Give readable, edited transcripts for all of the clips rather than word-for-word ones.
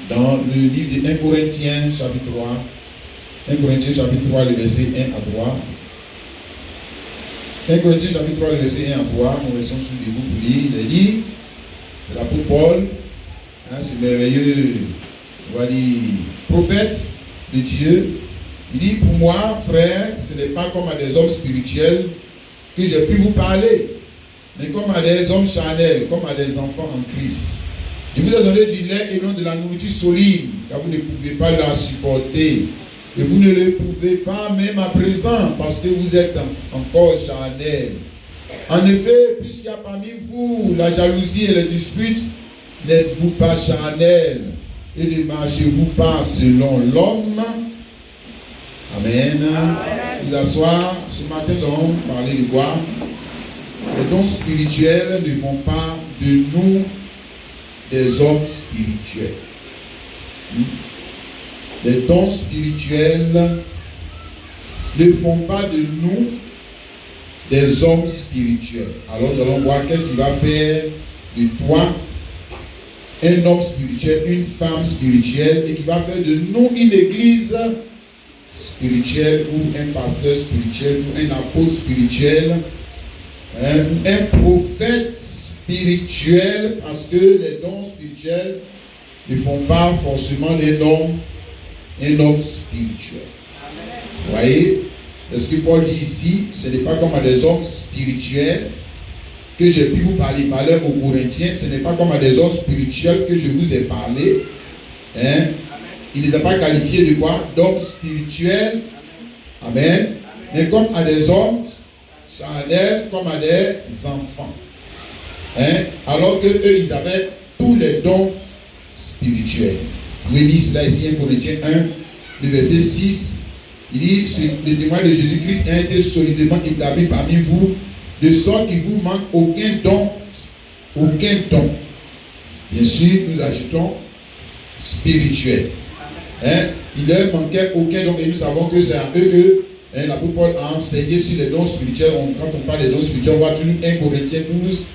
dans le livre de 1 Corinthiens chapitre 3. 1 Corinthiens chapitre 3, le verset 1 à 3. 1 Corinthiens chapitre 3, le verset 1 à 3. Nous restons sur debout pour lire. Il a dit, c'est l'apôtre Paul, ce merveilleux, on va dire, prophète de Dieu. Il dit, pour moi, frère, ce n'est pas comme à des hommes spirituels que j'ai pu vous parler, mais comme à des hommes charnels, comme à des enfants en Christ. Je vous ai donné du lait et non de la nourriture solide, car vous ne pouvez pas la supporter. Et vous ne le pouvez pas même à présent, parce que vous êtes encore charnels. En effet, puisqu'il y a parmi vous la jalousie et les disputes, n'êtes-vous pas charnels et ne marchez-vous pas selon l'homme? Amen. Vous asseoir. Ce matin, nous allons parler de quoi? Les dons spirituels ne font pas de nous des hommes spirituels. Les dons spirituels ne font pas de nous des hommes spirituels. Alors nous allons voir qu'est-ce qu'il va faire de toi un homme spirituel, une femme spirituelle, et qui va faire de nous une église spirituelle ou un pasteur spirituel ou un apôtre spirituel, un prophète spirituel, parce que les dons spirituels ne font pas forcément un homme spirituel. Vous voyez, ce que Paul dit ici, ce n'est pas comme à des hommes spirituels que j'ai pu vous parler aux Corinthiens, ce n'est pas comme à des hommes spirituels que je vous ai parlé. Il ne les a pas qualifiés de quoi? D'hommes spirituels. Amen. Mais comme à des hommes charnels, comme à des enfants. Alors que eux, ils avaient tous les dons spirituels. Vous pouvez lire cela ici, 1 Corinthiens 1, le verset 6. Il dit, le témoin de Jésus-Christ a été solidement établi parmi vous, de sorte qu'il ne vous manque aucun don. Aucun don. Bien sûr, nous ajoutons spirituel. Il leur manquait aucun don, et nous savons que c'est à eux que l'apôtre Paul a enseigné sur les dons spirituels. Quand on parle des dons spirituels, on voit toujours 1 Corinthiens 12.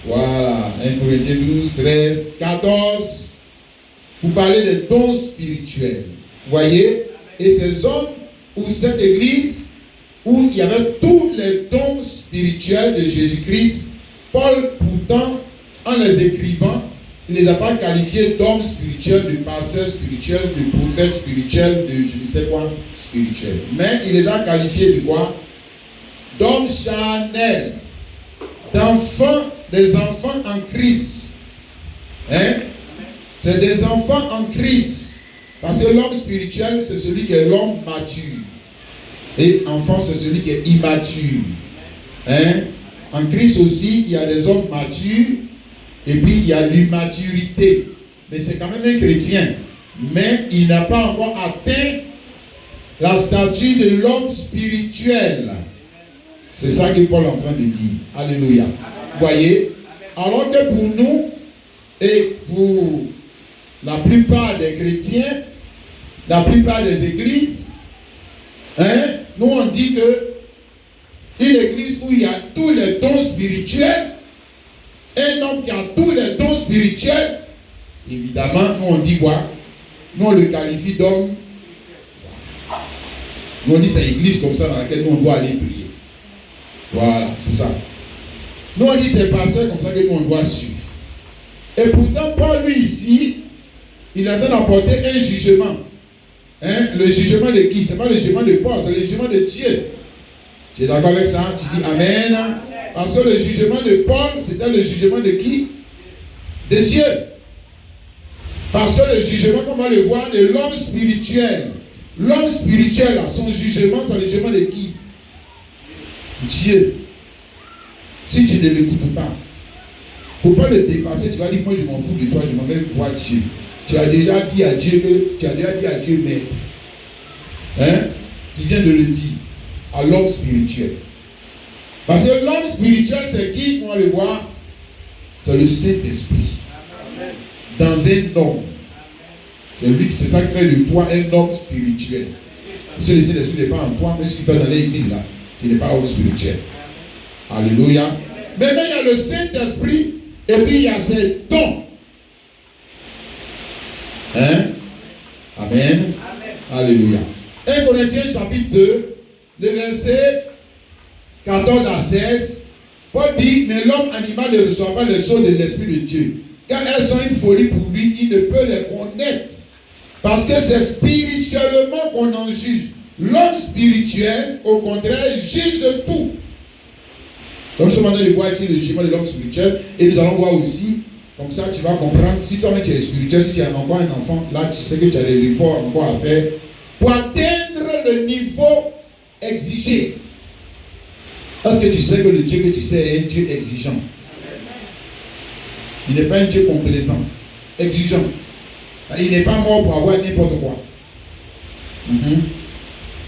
Voilà, 1 Corinthiens 12, 13, 14. Vous parlez des dons spirituels. Vous voyez? Et ces hommes ou cette église où il y avait tous les dons spirituels de Jésus-Christ, Paul, pourtant, en les écrivant, il ne les a pas qualifiés d'hommes spirituels, de pasteurs spirituels, de prophètes spirituels, de je ne sais quoi spirituels. Mais il les a qualifiés de quoi? D'hommes charnels, d'enfants, des enfants en Christ. C'est des enfants en Christ. Parce que l'homme spirituel, c'est celui qui est l'homme mature. Et enfant, c'est celui qui est immature. En Christ aussi, il y a des hommes matures. Et puis, il y a l'immaturité. Mais c'est quand même un chrétien. Mais il n'a pas encore atteint la stature de l'homme spirituel. C'est ça que Paul est en train de dire. Alléluia. Vous voyez? Alors que pour nous, et pour la plupart des chrétiens, la plupart des églises, nous on dit que une église où il y a tous les dons spirituels, un homme qui a tous les dons spirituels, évidemment, nous on dit quoi? Nous on le qualifie d'homme. Nous on dit c'est l'église comme ça dans laquelle nous on doit aller prier. Voilà, c'est ça. Nous on dit c'est pasteur comme ça que nous on doit suivre. Et pourtant, Paul lui ici, il est en train d'apporter un jugement. Le jugement de qui? Ce n'est pas le jugement de Paul, c'est le jugement de Dieu. Tu es d'accord avec ça? Tu dis Amen. Parce que le jugement de Paul, c'était le jugement de qui? De Dieu. Parce que le jugement, qu'on va le voir, de l'homme spirituel. L'homme spirituel, son jugement, c'est le jugement de qui? Dieu. Si tu ne l'écoutes pas, il ne faut pas le dépasser. Tu vas dire, moi je m'en fous de toi, je m'en vais voir Dieu. Tu as déjà dit à Dieu maître. Tu viens de le dire à l'homme spirituel. Parce que l'homme spirituel, c'est qui? On va le voir. C'est le Saint-Esprit. Dans un homme. C'est ça qui fait de toi un homme spirituel. Si le Saint-Esprit n'est pas en toi, mais ce qu'il fait dans l'église là, tu n'es pas homme spirituel. Alléluia. Maintenant, il y a le Saint-Esprit et puis il y a ses dons. Hein? Amen. Alléluia. 1 Corinthiens chapitre 2, le verset 14 à 16, Paul dit, mais l'homme animal ne reçoit pas les choses de l'Esprit de Dieu, car elles sont une folie pour lui, il ne peut les connaître, parce que c'est spirituellement qu'on en juge. L'homme spirituel, au contraire, juge de tout. Donc nous sommes en train de voir ici le jugement de l'homme spirituel, et nous allons voir aussi, comme ça tu vas comprendre, si toi-même tu es spirituel, si tu es encore un enfant, là tu sais que tu as des efforts encore à faire, pour atteindre le niveau exigé. Est-ce que tu sais que le Dieu que tu sais est un Dieu exigeant? Il n'est pas un Dieu complaisant, exigeant. Il n'est pas mort pour avoir n'importe quoi.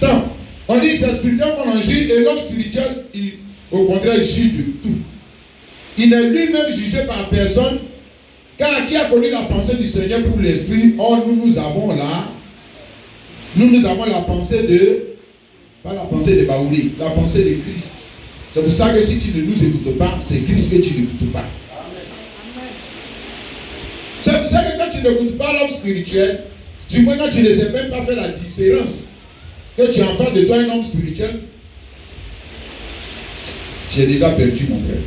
Donc, on dit c'est spirituel qu'on en juge, et l'homme spirituel, au contraire, juge de tout. Il n'est lui-même jugé par personne, car qui a connu la pensée du Seigneur pour l'esprit? Or, nous avons la pensée de, pas la pensée de Baouli, la pensée de Christ. C'est pour ça que si tu ne nous écoutes pas, c'est Christ que tu n'écoutes pas. C'est pour ça que quand tu n'écoutes pas l'homme spirituel, du moins quand tu ne sais même pas faire la différence, que tu es en face de toi un homme spirituel, tu es déjà perdu, mon frère.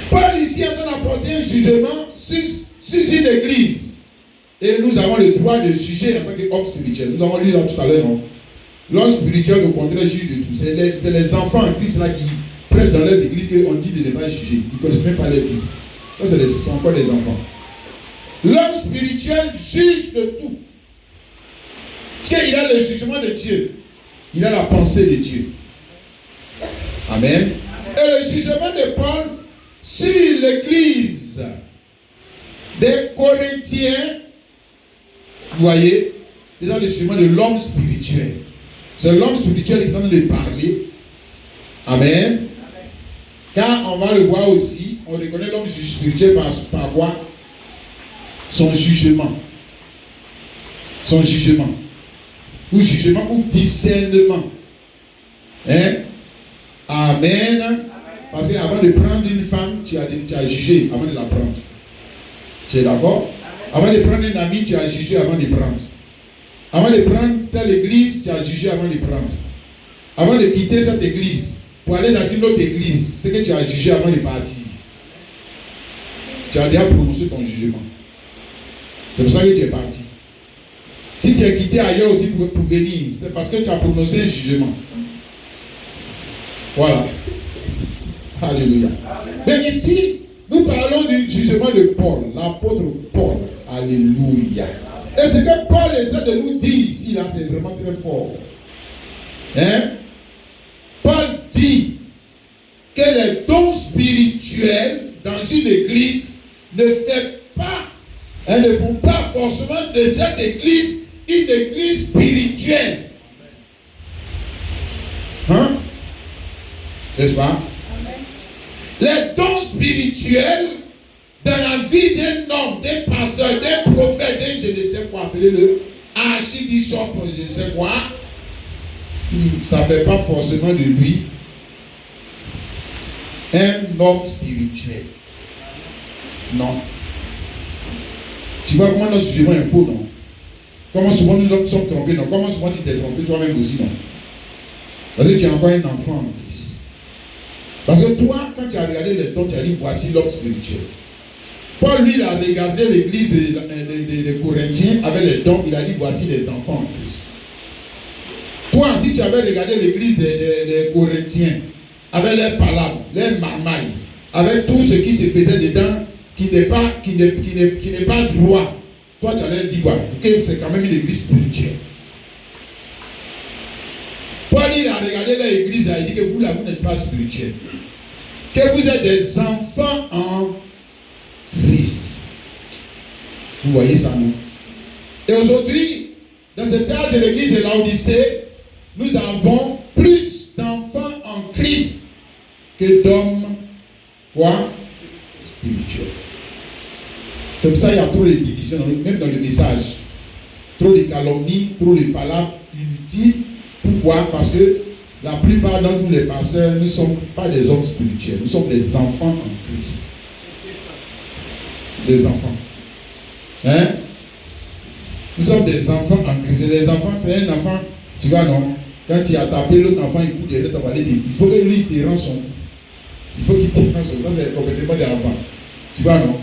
Paul ici est en train d'apporter un jugement sur une église. Et nous avons le droit de juger en tant qu'homme spirituel. Nous avons lu là tout à l'heure, non? L'homme spirituel, au contraire, juge de tout. C'est les enfants en Christ là qui prêchent dans les églises qu'on dit de ne pas juger. Ils ne connaissent même pas les Bibles. Ça, c'est encore des enfants. L'homme spirituel juge de tout. Parce qu'il a le jugement de Dieu. Il a la pensée de Dieu. Amen. Et le jugement de Paul sur l'église des Corinthiens, vous voyez, c'est ça le jugement de l'homme spirituel. C'est l'homme spirituel qui est en train de parler. Amen. Car on va le voir aussi, on reconnaît l'homme spirituel par quoi? Son jugement. Son jugement. Ou jugement ou discernement. Hein? Amen. Parce qu'avant de prendre une femme, tu as jugé avant de la prendre. Tu es d'accord? Avant de prendre un ami, tu as jugé avant de prendre. Avant de prendre telle église, tu as jugé avant de prendre. Avant de quitter cette église, pour aller dans une autre église, c'est que tu as jugé avant de partir. Tu as déjà prononcé ton jugement. C'est pour ça que tu es parti. Si tu es quitté ailleurs aussi pour venir, c'est parce que tu as prononcé un jugement. Voilà. Alléluia. Donc ici, nous parlons du jugement de Paul, l'apôtre Paul. Alléluia. Et ce que Paul essaie de nous dire ici, là, c'est vraiment très fort. Hein? Paul dit que les dons spirituels dans une église ne font pas forcément de cette église une église spirituelle. Hein? N'est-ce pas? Les dons spirituels dans la vie d'un homme, d'un pasteur, d'un prophète, d'un je ne sais quoi, appelez-le archibishop, je ne sais quoi, ça ne fait pas forcément de lui un homme spirituel. Non. Tu vois comment notre jugement est faux, non? Comment souvent nous sommes trompés, non? Comment souvent tu t'es trompé toi-même aussi, non? Parce que tu es encore un enfant en Christ. Parce que toi, quand tu as regardé les dons, tu as dit voici l'homme spirituel. Paul, lui, il a regardé l'église des Corinthiens avec les dons, il a dit voici les enfants en Christ. Toi, si tu avais regardé l'église des Corinthiens avec leurs palabres, leurs marmailles, avec tout ce qui se faisait dedans, qui n'est pas droit, toi tu allais dire quoi? Que c'est quand même une église spirituelle. Paul, il a regardé l'église, il a dit que vous là, vous n'êtes pas spirituel. Que vous êtes des enfants en Christ. Vous voyez ça, non? Et aujourd'hui, dans cet âge de l'église de Laodicée, nous avons plus d'enfants en Christ que d'hommes, quoi? Spirituels. C'est pour ça qu'il y a trop de divisions, même dans le message. Trop de calomnies, trop de palabres inutiles. Pourquoi? Parce que la plupart d'entre nous, les pasteurs, nous ne sommes pas des hommes spirituels. Nous sommes des enfants en Christ. Des enfants. Hein? Nous sommes des enfants en Christ. Les enfants, c'est un enfant, tu vois, non? Quand tu as tapé l'autre enfant, il court derrière toi, il faut que lui, il te rende son coup. Il faut qu'il te rende son coup. Ça, c'est complètement des enfants. Tu vois, non?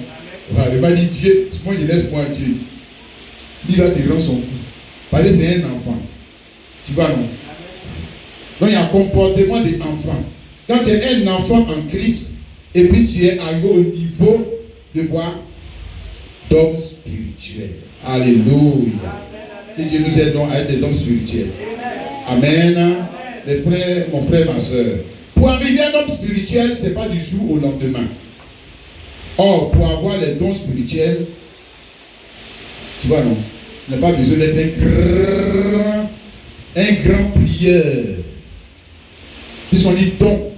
Voilà, il va dire Dieu, moi je laisse moi Dieu. Il va te rendre son coup. Parce que c'est un enfant. Tu vois, non? Donc il y a un comportement des enfants. Quand tu es un enfant en Christ, et puis tu es arrivé au niveau de quoi? D'homme spirituel. Alléluia. Que Dieu nous aide donc à être des hommes spirituels. Amen. Les frères, mon frère, ma soeur. Pour arriver à un homme spirituel, ce n'est pas du jour au lendemain. Or, pour avoir les dons spirituels, tu vois, non? Il n'y a pas besoin d'être un grand prieur. Puisqu'on dit don,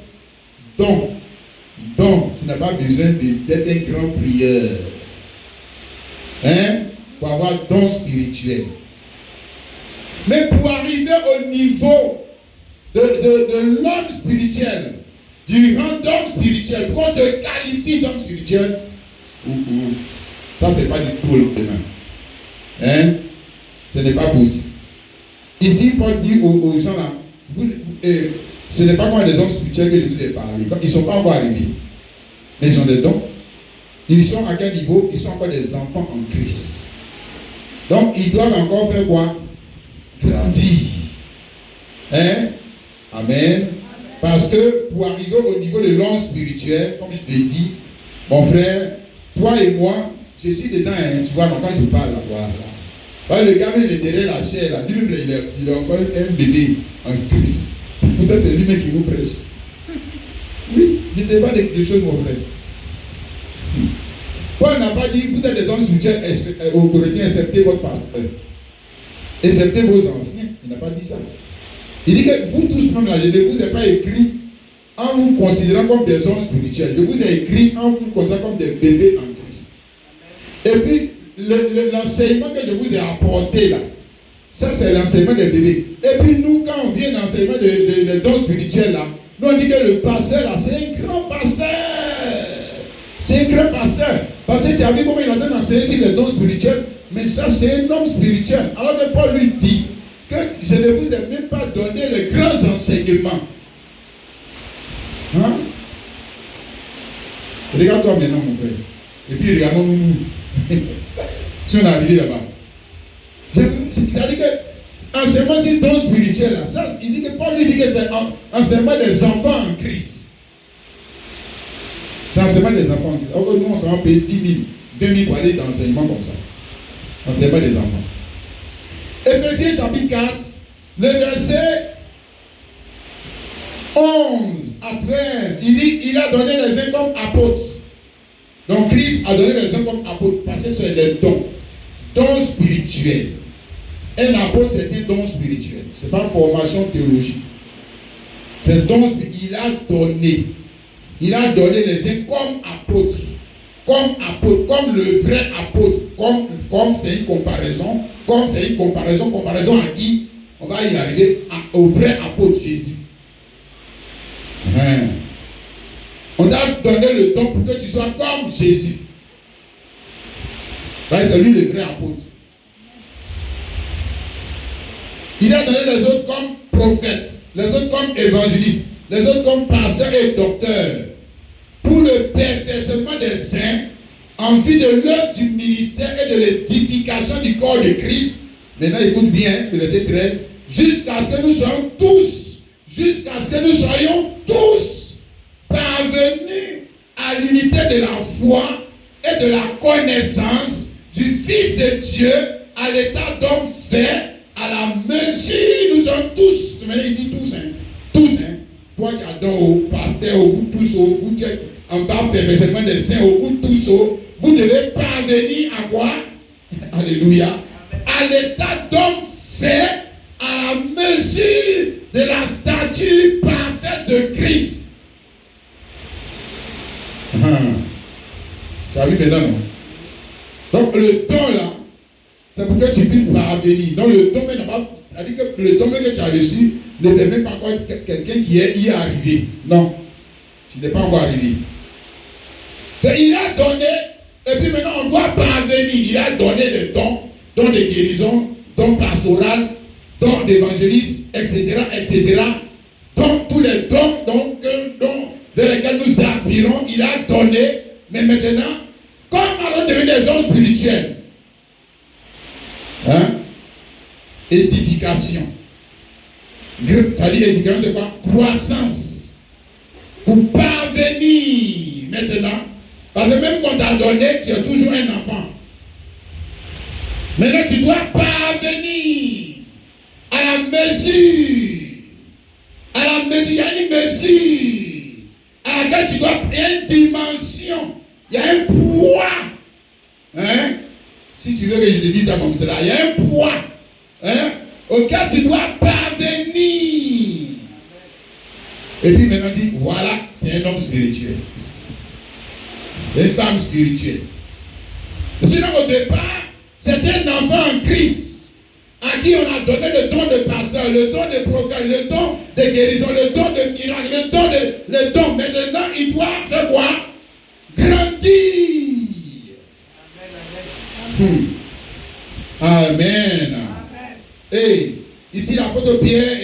tu n'as pas besoin d'être un grand prieur. Hein? Pour avoir don spirituel. Mais pour arriver au niveau de l'homme spirituel, du rang d'homme spirituel, pour qu'on te qualifie d'homme spirituel, ça c'est pas du tout le demain. Hein? Ce n'est pas possible. Ici, Paul dit aux gens là, ce n'est pas comme les hommes spirituels que je vous ai parlé. Donc, ils ne sont pas encore arrivés. Mais ils ont des dons. Ils sont à quel niveau? Ils sont encore des enfants en Christ. Donc, ils doivent encore faire quoi? Grandir. Hein? Amen. Parce que pour arriver au niveau de l'homme spirituel, comme je l'ai dit, mon frère, toi et moi, je suis dedans, hein, tu vois, donc quand je parle là, voilà. Le gars, il est derrière la chair, là, lui-même, il a encore un bébé en Christ. Peut-être c'est lui-même qui vous prêche. Oui, je ne pas de quelque chose, mon frère. Paul n'a pas dit, vous êtes des hommes spirituels aux chrétiens, acceptez votre pasteur. Acceptez vos anciens. Il n'a pas dit ça. Il dit que vous tous même là, je ne vous ai pas écrit en vous considérant comme des hommes spirituels. Je vous ai écrit en vous considérant comme des bébés en Christ. Et puis, l'enseignement que je vous ai apporté là, ça c'est l'enseignement des bébés. Et puis nous, quand on vient l'enseignement des dons spirituels là, nous on dit que le pasteur là, c'est un grand pasteur. C'est un grand pasteur. Parce que tu as vu comment il est en train d'enseigner sur les dons spirituels, mais ça c'est un homme spirituel. Alors que Paul lui dit que je ne vous ai même pas donné les grands enseignements. Hein? Regarde-toi maintenant, mon frère. Et puis regardons-nous. Si on est arrivé là-bas. Ça dit que enseignement sur don spirituel, là, ça, il dit que Paul lui dit que c'est enseignement des enfants en Christ. C'est enseignement des enfants en Christ. Alors que nous, on s'en va payer 10 000, 20 000 pour aller dans l'enseignement comme ça. Enseignement des enfants. Éphésiens chapitre 4, le verset 11 à 13, il dit, il a donné les uns comme apôtres. Donc Christ a donné les uns comme apôtres parce que c'est des dons. Dons spirituels. Un apôtre, c'est un don spirituel. Ce n'est pas formation théologique. C'est don spirituel. Il a donné les uns comme apôtres. Comme le vrai apôtre. Comme c'est une comparaison. Comparaison à qui? On va y arriver au vrai apôtre Jésus. On t'a donné le don pour que tu sois comme Jésus. C'est lui le vrai apôtre. Il a donné les autres comme prophètes, les autres comme évangélistes, les autres comme pasteurs et docteurs, pour le perfectionnement des saints, en vue de l'œuvre du ministère et de l'édification du corps de Christ. Maintenant, écoute bien, le verset 13, jusqu'à ce que nous soyons tous parvenus à l'unité de la foi et de la connaissance du Fils de Dieu, à l'état d'homme fait, à la mesure, nous sommes tous, mais il dit tous, toi qui adores au pasteur, vous tous, vous qui êtes en bas perfectionnement des saints, vous tous, vous devez parvenir à quoi? Alléluia. À l'état d'homme fait, à la mesure de la stature parfaite de Christ. Tu as vu maintenant, non? Donc le don là, c'est pour que tu puisses parvenir. Donc le don, c'est-à-dire que le don que tu as reçu ne fait même pas encore quelqu'un qui est y arrivé. Non, tu n'es pas encore arrivé. Il a donné, et puis maintenant on doit parvenir. Il a donné le don. don de guérison, don pastoral, don d'évangéliste, etc., etc. Donc tous les dons, vers lesquels nous aspirons, il a donné, mais maintenant, comme allons devenir des hommes spirituels, édification. Ça dit édification, c'est quoi? Croissance. Pour parvenir maintenant, parce que même quand tu as donné, tu es toujours un enfant. Maintenant, tu dois parvenir à la mesure. À la mesure, il y a une mesure à laquelle tu dois. Il y a une dimension, il y a un poids. Si tu veux que je te dise ça comme cela, il y a un poids auquel tu dois parvenir. Et puis maintenant, dit voilà, c'est un homme spirituel. Une femme spirituelle. Sinon, au départ, c'est un enfant en Christ à qui on a donné le don de pasteur, le don de prophète, le don de guérison, le don de miracle, le don. Maintenant, il doit faire quoi? Grandir. Amen. Et ici, l'apôtre Pierre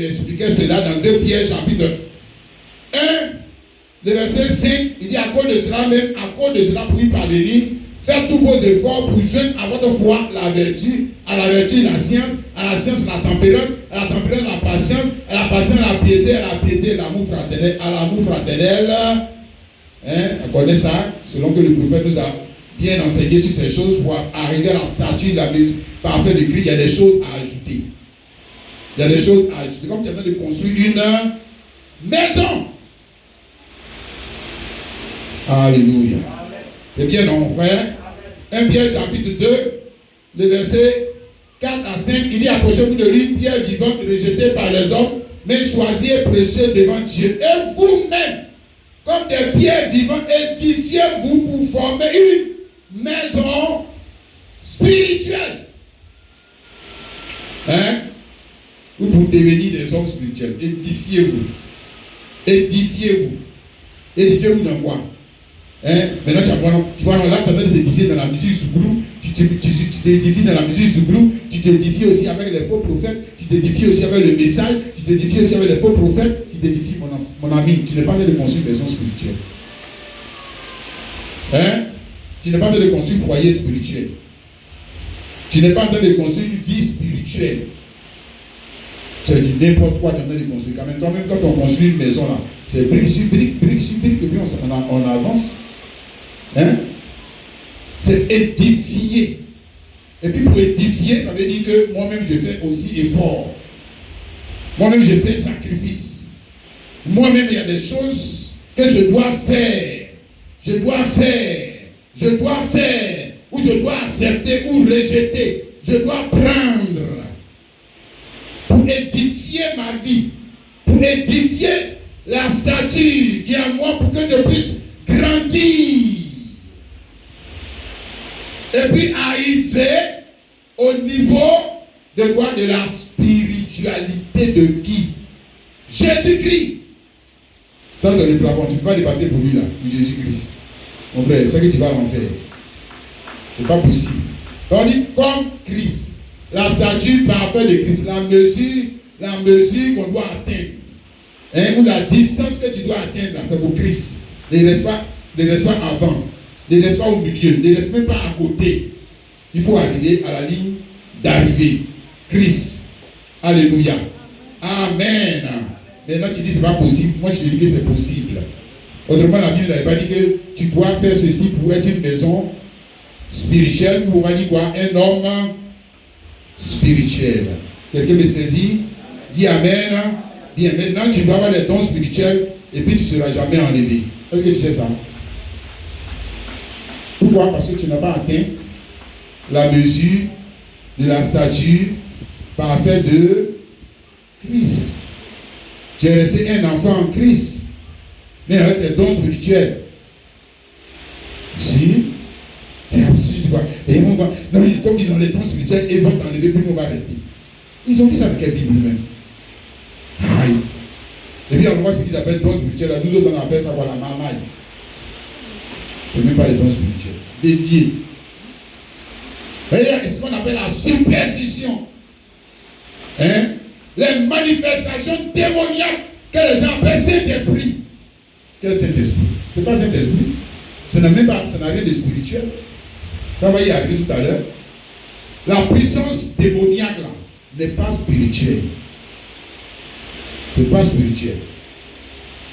expliquait cela dans 2 Pierre chapitre 1, le verset 5. Il dit à cause de cela même, à cause de cela, pour y parvenir, faites tous vos efforts pour joindre à votre foi la vertu, à la vertu la science, à la science la tempérance, à la tempérance la patience, à la patience la piété, à la piété l'amour fraternel, à l'amour fraternel. On connaît ça, selon que le prophète nous a bien enseigné sur ces choses pour arriver à la stature de la mesure parfaite de Christ. Il y a des choses à ajouter. Il y a des choses à ajouter. Comme tu es en train de construire une maison. Alléluia. C'est bien, non, mon frère? 1 Pierre chapitre 2, le verset 4 à 5, il dit approchez-vous de lui, pierre vivante rejetée par les hommes, mais choisie et précieuse devant Dieu. Et vous-même, comme des pierres vivantes, édifiez-vous pour former une maison spirituelle. Ou pour devenir des hommes spirituels. Édifiez-vous. Édifiez-vous. Édifiez-vous dans quoi? Maintenant tu vois là, tu es en train de t'édifier dans la musique Zouglou, tu t'édifies dans la musique Zouglou, tu t'édifies aussi avec les faux prophètes, tu t'édifies aussi avec le message, tu t'édifies aussi avec les faux prophètes, tu t'édifies mon ami, tu n'es pas en train de construire une maison spirituelle. Tu n'es pas en train de construire un foyer spirituel. Tu n'es pas en train de construire une vie spirituelle. C'est n'importe quoi tu es en train de construire. Quand même, toi-même, quand on construit une maison là, c'est brique sur brique, et puis on avance. C'est édifier. Et puis pour édifier, ça veut dire que moi-même je fais aussi effort. Moi-même je fais sacrifice. Moi-même il y a des choses que je dois faire. Je dois faire, ou je dois accepter ou rejeter. Je dois prendre. Pour édifier ma vie. Pour édifier la statue qui est à moi pour que je puisse grandir. Et puis arriver au niveau de quoi? De la spiritualité de qui? Jésus-Christ. Ça c'est le plafond. Tu ne peux pas dépasser pour lui là, pour Jésus-Christ. Mon frère, c'est que tu vas l'enfer. C'est pas possible. On dit comme Christ. La statue parfaite de Christ. La mesure qu'on doit atteindre. Ou la distance que tu dois atteindre, c'est pour Christ. Ne reste pas avant. Ne reste pas au milieu. Ne reste même pas à côté. Il faut arriver à la ligne d'arrivée. Christ. Alléluia. Amen. Maintenant tu dis c'est pas possible. Moi je te dis que c'est possible. Autrement la Bible n'avait pas dit que tu dois faire ceci pour être une maison spirituelle. Ou on va dire quoi? Un homme spirituel. Quelqu'un me saisit? Dis Amen. Bien, maintenant tu vas avoir les dons spirituels et puis tu ne seras jamais enlevé. Est-ce que tu sais ça? Pourquoi? Parce que tu n'as pas atteint la mesure de la stature parfaite de Christ. Tu es resté un enfant en Christ, mais avec tes dons spirituels. Si, c'est absurde quoi. Et on va, non, comme ils ont les dons spirituels, ils vont t'enlever, puis on va rester. Ils ont fait ça avec quelle Bible même? Aïe. Et puis on voit ce qu'ils appellent dons spirituels. Nous autres on appelle ça la mamaille. C'est même pas les dons spirituels. Dédiés. Il y a ce qu'on appelle la superstition. Hein? Les manifestations démoniaques que les gens appellent Saint-Esprit. Quel Saint-Esprit? Ce n'est pas Saint-Esprit. Ça n'a rien de spirituel. Ça va y arriver tout à l'heure. La puissance démoniaque là n'est pas spirituelle. Ce n'est pas spirituel.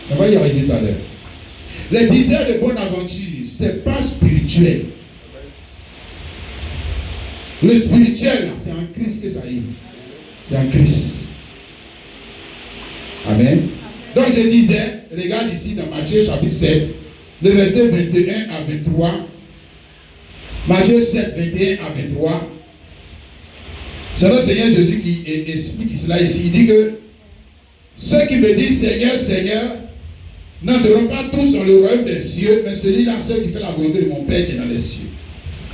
Ça va y arriver tout à l'heure. Les diseurs de bonne aventure, ce n'est pas spirituel. Le spirituel, c'est en Christ que ça y est. C'est en Christ. Amen. Donc je disais, regarde ici dans Matthieu chapitre 7, le verset 21 à 23. Matthieu 7, 21 à 23. C'est le Seigneur Jésus qui explique cela ici. Il dit que ceux qui me disent Seigneur, Seigneur, n'entreront pas tous dans le royaume des cieux, mais celui-là seul qui fait la volonté de mon Père qui est dans les cieux.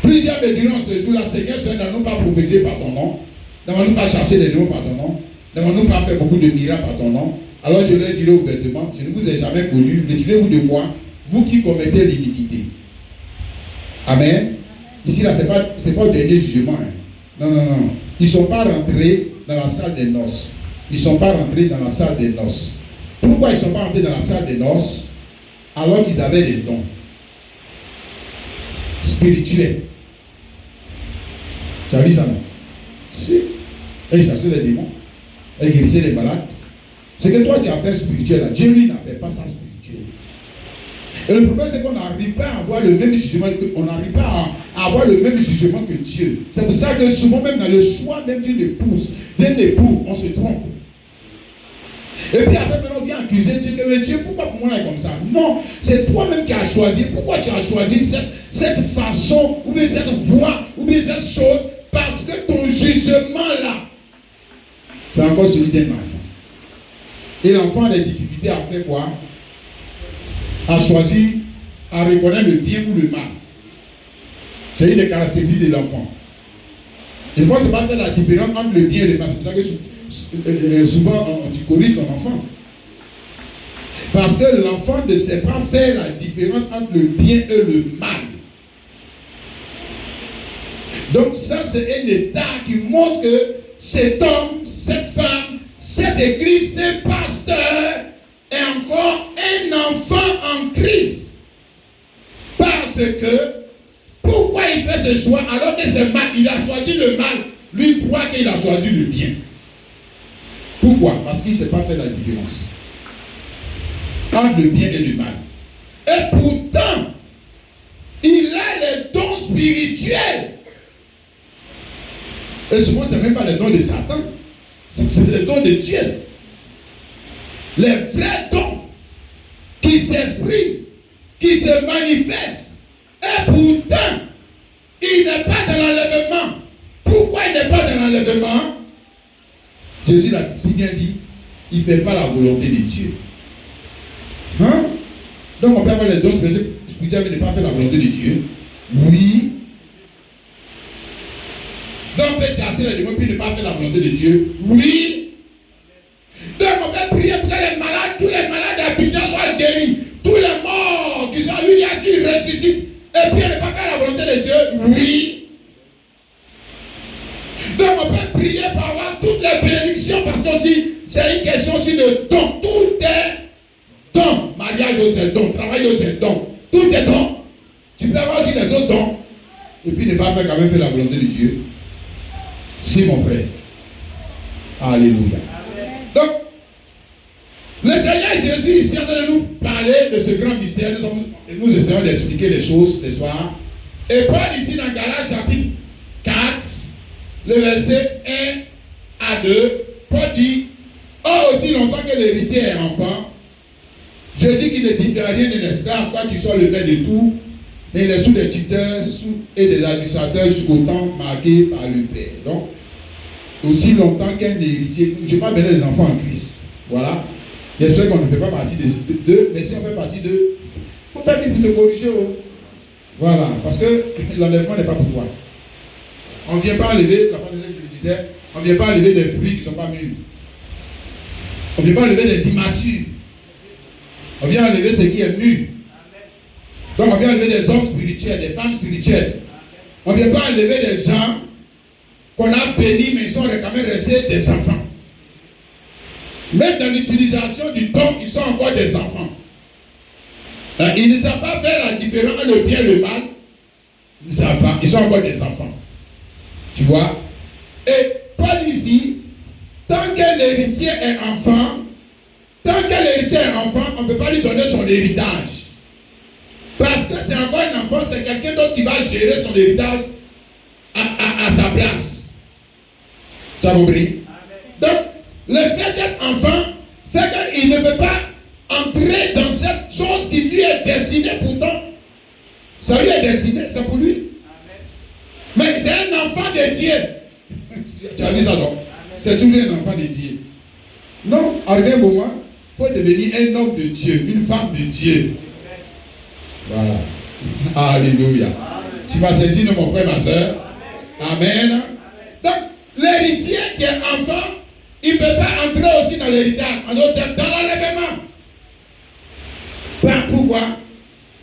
Plusieurs me diront ce jour-là, Seigneur, Seigneur, n'avons-nous pas prophétisé par ton nom? N'avons-nous pas chassé les démons par ton nom? N'avons-nous pas fait beaucoup de miracles par ton nom? Alors je leur dirai ouvertement, je ne vous ai jamais connu, retirez-vous de moi, vous qui commettez l'iniquité. Amen. Ici, là, ce n'est pas le dernier jugement. Hein. Non. Ils ne sont pas rentrés dans la salle des noces. Ils ne sont pas rentrés dans la salle des noces. Pourquoi ils ne sont pas rentrés dans la salle des noces alors qu'ils avaient des dons spirituels? Tu as vu ça, non? Si. Et ils chassaient les démons. Et ils guérissaient les malades. Ce que toi tu appelles spirituel, là, Dieu lui n'appelle pas ça spirituel. Et le problème c'est qu'on n'arrive pas à avoir le même jugement que Dieu. C'est pour ça que souvent même dans le choix même d'une épouse, d'un époux, on se trompe. Et puis après on vient accuser Dieu que Dieu, pourquoi pour moi là est comme ça? Non, c'est toi-même qui as choisi. Pourquoi tu as choisi cette façon, ou bien cette voie, ou bien cette chose? Parce que ton jugement là, c'est encore celui d'un enfant. Et l'enfant a des difficultés à faire quoi? À choisir, à reconnaître le bien ou le mal. C'est une des caractéristiques de l'enfant. Des fois, ce n'est pas faire la différence entre le bien et le mal. C'est pour ça que souvent, tu corriges ton enfant. Parce que l'enfant ne sait pas faire la différence entre le bien et le mal. Donc ça, c'est un état qui montre que cet homme, cette femme, cette église, ce pasteur est encore un enfant en Christ. Parce que, pourquoi il fait ce choix alors que c'est mal? Il a choisi le mal. Lui croit qu'il a choisi le bien. Pourquoi? Parce qu'il ne sait pas faire la différence entre le bien et le mal. Et pourtant, il a les dons spirituels. Et souvent, ce n'est même pas les dons de Satan. C'est les dons de Dieu. Les vrais dons qui s'expriment, qui se manifestent. Et pourtant, il n'est pas dans l'enlèvement. Pourquoi il n'est pas dans l'enlèvement? Jésus l'a si bien dit, il ne fait pas la volonté de Dieu. Hein? Donc on peut avoir les dons spirituels mais ne pas faire la volonté de Dieu. Oui. Donc on peut chasser les démons puis ne pas faire la volonté de Dieu. Oui. Donc on peut prier pour que les malades, tous les malades d'Abidjan soient guéris. Tous les morts qui sont à lui, ils ressuscitent. Et puis ne pas faire la volonté de Dieu. Oui. Donc on peut prier pour avoir toutes les bénédictions parce que aussi c'est une question aussi de don. Tout est don. Mariage c'est don. Travail c'est don. Tout est don. Tu peux avoir aussi les autres dons. Et puis ne pas faire quand même faire la volonté de Dieu. Si mon frère. Alléluia. Donc, le Seigneur Jésus ici en train de nous parler de ce grand mystère. Nous essayons d'expliquer les choses ce soir. Et Paul ici dans Galates chapitre 4, le verset 1 à 2, Paul dit, or aussi longtemps que l'héritier est enfant, je dis qu'il ne diffère rien d'un esclave, quoi qu'il soit le maître de tout, mais il est sous des tuteurs et des administrateurs jusqu'au temps marqué par le Père. Donc, aussi longtemps qu'un héritier, je parle bien des enfants en Christ. Voilà. J'espère qu'on ne fait pas partie d'eux, mais si on fait partie d'eux, il faut faire pour te corriger. Oh. Voilà. Parce que l'enlèvement n'est pas pour toi. On ne vient pas enlever, la fin de l'année, je le disais, on ne vient pas enlever des fruits qui ne sont pas mûrs. On ne vient pas enlever des immatures. On vient enlever ce qui est mûr. Donc on vient enlever des hommes spirituels, des femmes spirituelles. On ne vient pas enlever des gens qu'on a bénis, mais ils sont quand même restés des enfants. Même dans l'utilisation du don, ils sont encore des enfants. Ils ne savent pas faire la différence entre le bien et le mal. Ils ne savent pas. Ils sont encore des enfants. Tu vois? Et Paul ici, tant que l'héritier est enfant, on ne peut pas lui donner son héritage. Parce que c'est encore un enfant, c'est quelqu'un d'autre qui va gérer son héritage à sa place. Tu as compris? Donc, le fait d'être enfant fait qu'il ne peut pas entrer dans cette chose qui lui est destinée pourtant. Ça lui est destiné, c'est pour lui. Mais c'est un enfant de Dieu. Tu as vu ça, non? C'est toujours un enfant de Dieu. Non, arrivé un moment, il faut devenir un homme de Dieu, une femme de Dieu. Voilà. Alléluia. Tu m'as saisi, non, mon frère, ma soeur? Amen. Donc, l'héritier qui est enfant, il ne peut pas entrer aussi dans l'héritage, en d'autres termes, dans l'enlèvement. Pourquoi?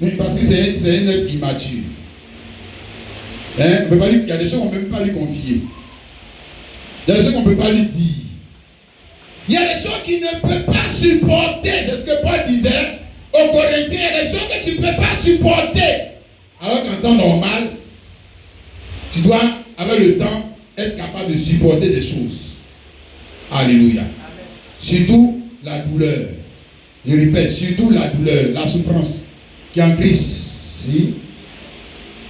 Mais parce que c'est un être immature. Hein? On peut pas lui, il y a des choses qu'on ne peut même pas lui confier. Il y a des choses qu'on ne peut pas lui dire. Il y a des choses qu'il ne peut pas supporter. C'est ce que Paul disait aux Corinthiens. Il y a des choses que tu ne peux pas supporter. Alors qu'en temps normal, tu dois, avec le temps, être capable de supporter des choses. Alléluia. Amen. Surtout la douleur. Je répète, surtout la douleur, la souffrance qui est en Christ. Si?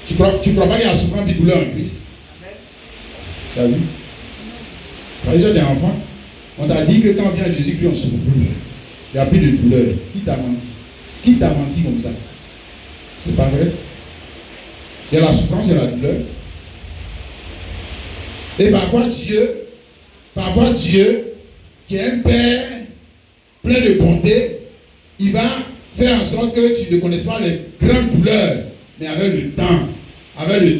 Tu crois pas qu'il y a souffrance et douleur en Christ? Tu as vu? Par exemple, tu es enfant. On t'a dit que quand vient Jésus-Christ, on ne souffre plus. Il n'y a plus de douleur. Qui t'a menti? Qui t'a menti comme ça? C'est pas vrai? Il y a la souffrance et la douleur. Et parfois Dieu, qui est un Père plein de bonté, il va faire en sorte que tu ne connaisses pas les grandes douleurs. Mais avec le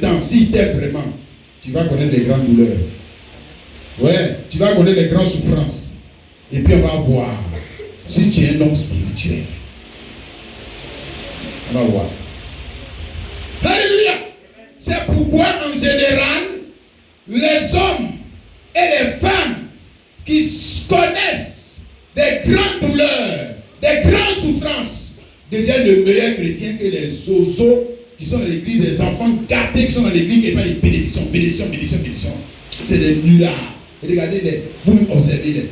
temps, s'il t'aime vraiment, tu vas connaître les grandes douleurs. Ouais, tu vas connaître les grandes souffrances. Et puis on va voir si tu es un homme spirituel. On va voir. Alléluia! C'est pourquoi en général, les hommes et les femmes qui connaissent des grandes douleurs, des grandes souffrances, deviennent de meilleurs chrétiens que les zozos qui sont dans l'église, les enfants gâtés qui sont dans l'église et pas les bénédictions. C'est des nullards. Et regardez, vous observez,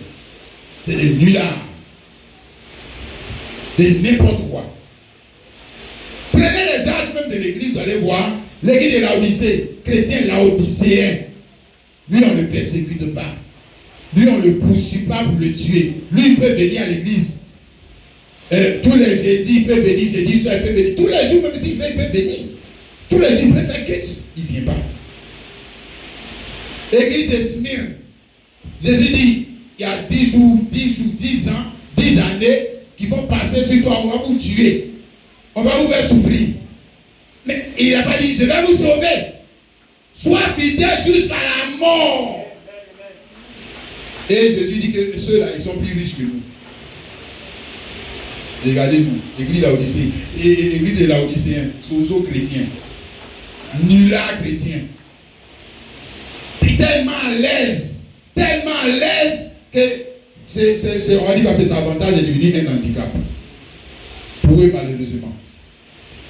c'est des nullards. De n'importe quoi. Prenez les âges même de l'église, vous allez voir, l'église de Laodicée, chrétien laodicéen, lui on ne le persécute pas. Lui on ne le poursuit pas pour le tuer. Lui il peut venir à l'église. Tous les jeudis, il peut venir, jeudi soir, il peut venir. Tous les jours, même s'il veut, il peut venir. Tous les jours, il peut faire culte. Il ne vient pas. Église de Smyrne. Jésus dit, il y a 10 jours, 10 ans, 10 années qui vont passer sur toi. On va vous tuer. On va vous faire souffrir. Mais il n'a pas dit, je vais vous sauver. Sois fidèle jusqu'à la mort. Et Jésus dit que ceux-là, ils sont plus riches que nous. Regardez-nous, l'église de Laodicée, l'église de Laodicéens, sozo chrétien, nulard chrétien, tellement à l'aise que on va dire que cet avantage est devenu un handicap. Pour eux, malheureusement.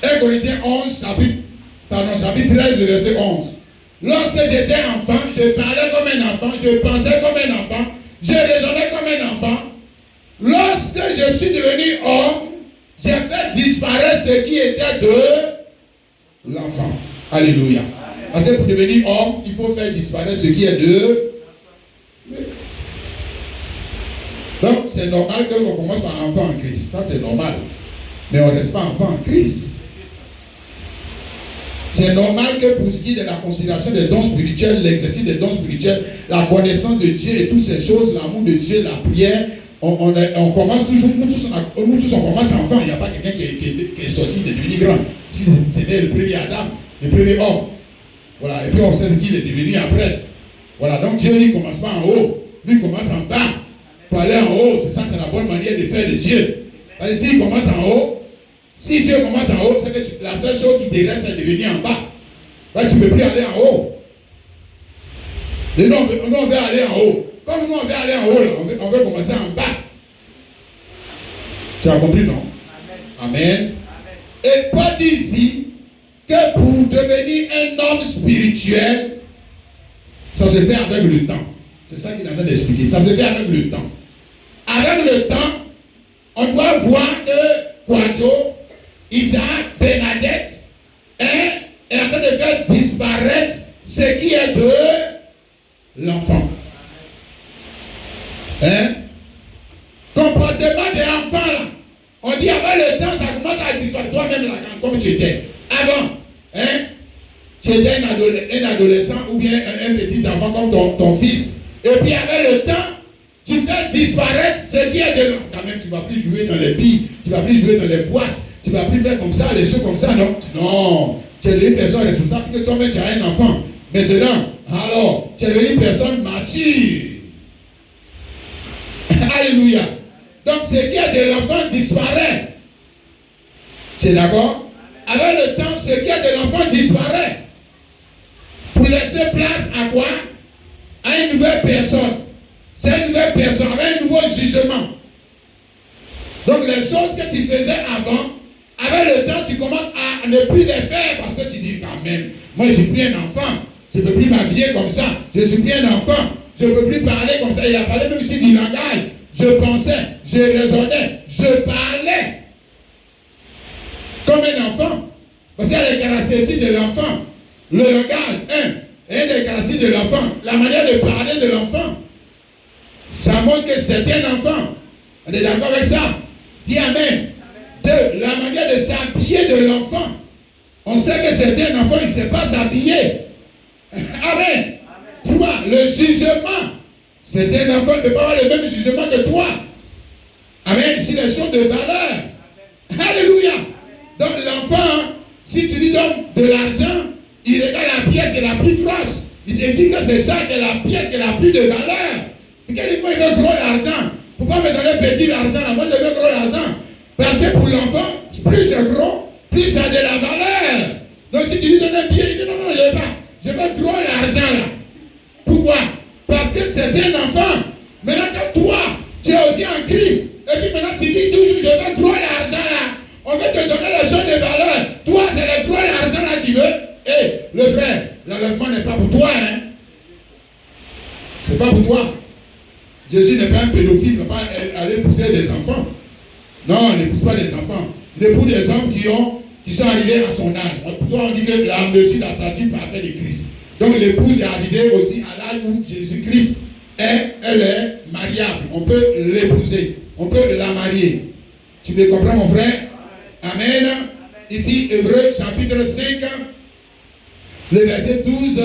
1 Corinthiens 11, chapitre 13, verset 11. Lorsque j'étais enfant, je parlais comme un enfant, je pensais comme un enfant, je raisonnais comme un enfant. Lorsque je suis devenu homme, j'ai fait disparaître ce qui était de l'enfant. Alléluia. Parce que pour devenir homme, il faut faire disparaître ce qui est de... Donc, c'est normal qu'on commence par enfant en Christ. Ça, c'est normal. Mais on ne reste pas enfant en Christ. C'est normal que pour ce qui est de la considération des dons spirituels, l'exercice des dons spirituels, la connaissance de Dieu et toutes ces choses, l'amour de Dieu, la prière, on commence toujours, nous tous on commence enfant. Il n'y a pas quelqu'un qui est sorti de devenir grand. Si c'était le premier Adam, le premier homme. Voilà, et puis on sait ce qu'il est devenu après. Voilà, donc Dieu lui commence pas en haut, lui commence en bas. Pour aller en haut, c'est ça, c'est la bonne manière de faire de Dieu. Parce que s'il commence en haut, si Dieu commence en haut, c'est que la seule chose qui te reste, c'est de venir en bas. Ben, tu ne peux plus aller en haut. Et nous, on veut aller en haut. Comme nous, on veut aller en haut, là, on veut commencer en bas. Tu as compris, non? Amen. Amen. Et Paul dit ici que pour devenir un homme spirituel, ça se fait avec le temps. C'est ça qu'il est en train d'expliquer. Ça se fait avec le temps. Avec le temps, on doit voir que Quadro, Isaac, Bernadette, est en train de faire disparaître ce qui est de l'enfant. Comportement des enfants là. On dit avec le temps, ça commence à disparaître. Toi-même là, comme tu étais. Avant, tu étais un adolescent ou bien un petit enfant comme ton fils. Et puis avec le temps, tu fais disparaître ce qui est de l'enfant. Quand même, tu ne vas plus jouer dans les billes, tu ne vas plus jouer dans les boîtes, tu ne vas plus faire comme ça, les choses comme ça, non? Non, tu es une personne responsable que toi-même tu as un enfant. Maintenant, alors, tu es une personne mature. Alléluia. Donc, ce qui est de l'enfant disparaît. Tu es d'accord? Avec le temps, ce qui est de l'enfant disparaît. Pour laisser place à quoi? À une nouvelle personne. C'est une nouvelle personne, avec un nouveau jugement. Donc, les choses que tu faisais avant, avec le temps, tu commences à ne plus les faire parce que tu dis quand même, moi je suis plus un enfant, je ne peux plus m'habiller comme ça, je suis plus un enfant, je ne peux plus parler comme ça. Il a parlé même ici du langage. Je pensais, je raisonnais, je parlais comme un enfant. Parce qu'il y a les caractéristiques de l'enfant. Le langage, et les caractéristiques de l'enfant, la manière de parler de l'enfant. Ça montre que c'est un enfant. On est d'accord avec ça? Dis Amen. De la manière de s'habiller de l'enfant. On sait que c'est un enfant, il ne sait pas s'habiller. Amen. Toi, le jugement. C'est un enfant, il ne peut pas avoir le même jugement que toi. Amen. C'est des choses de valeur. Alléluia. Donc l'enfant, si tu lui donnes de l'argent, il regarde la pièce qui est la plus grosse. Il dit que c'est ça qui est la pièce qui est la plus de valeur. Et quand il veut gros l'argent, il ne faut pas me donner petit l'argent, moi je veux gros l'argent. Parce que pour l'enfant, plus c'est gros, plus ça a de la valeur. Donc si tu lui donnes un billet, il dit non, je ne veux pas. Je veux gros l'argent là. Pourquoi? Parce que c'est un enfant. Maintenant que toi, tu es aussi en Christ. Et puis maintenant tu dis toujours, je veux gros l'argent là. On veut te donner les choses de valeur. Toi, c'est le gros l'argent là que tu veux. Hé, le frère, l'enlèvement n'est pas pour toi, hein. C'est pas pour toi. Jésus n'est pas un pédophile, il ne va pas aller épouser des enfants. Non, il n'épouse pas des enfants. Il épouse des hommes qui sont arrivés à son âge. On dit que la mesure de la stature parfaite de Christ. Donc l'épouse est arrivée aussi à l'âge où Jésus-Christ elle est mariable. On peut l'épouser. On peut la marier. Tu me comprends, mon frère? Amen. Ici, Hébreux chapitre 5, le verset 12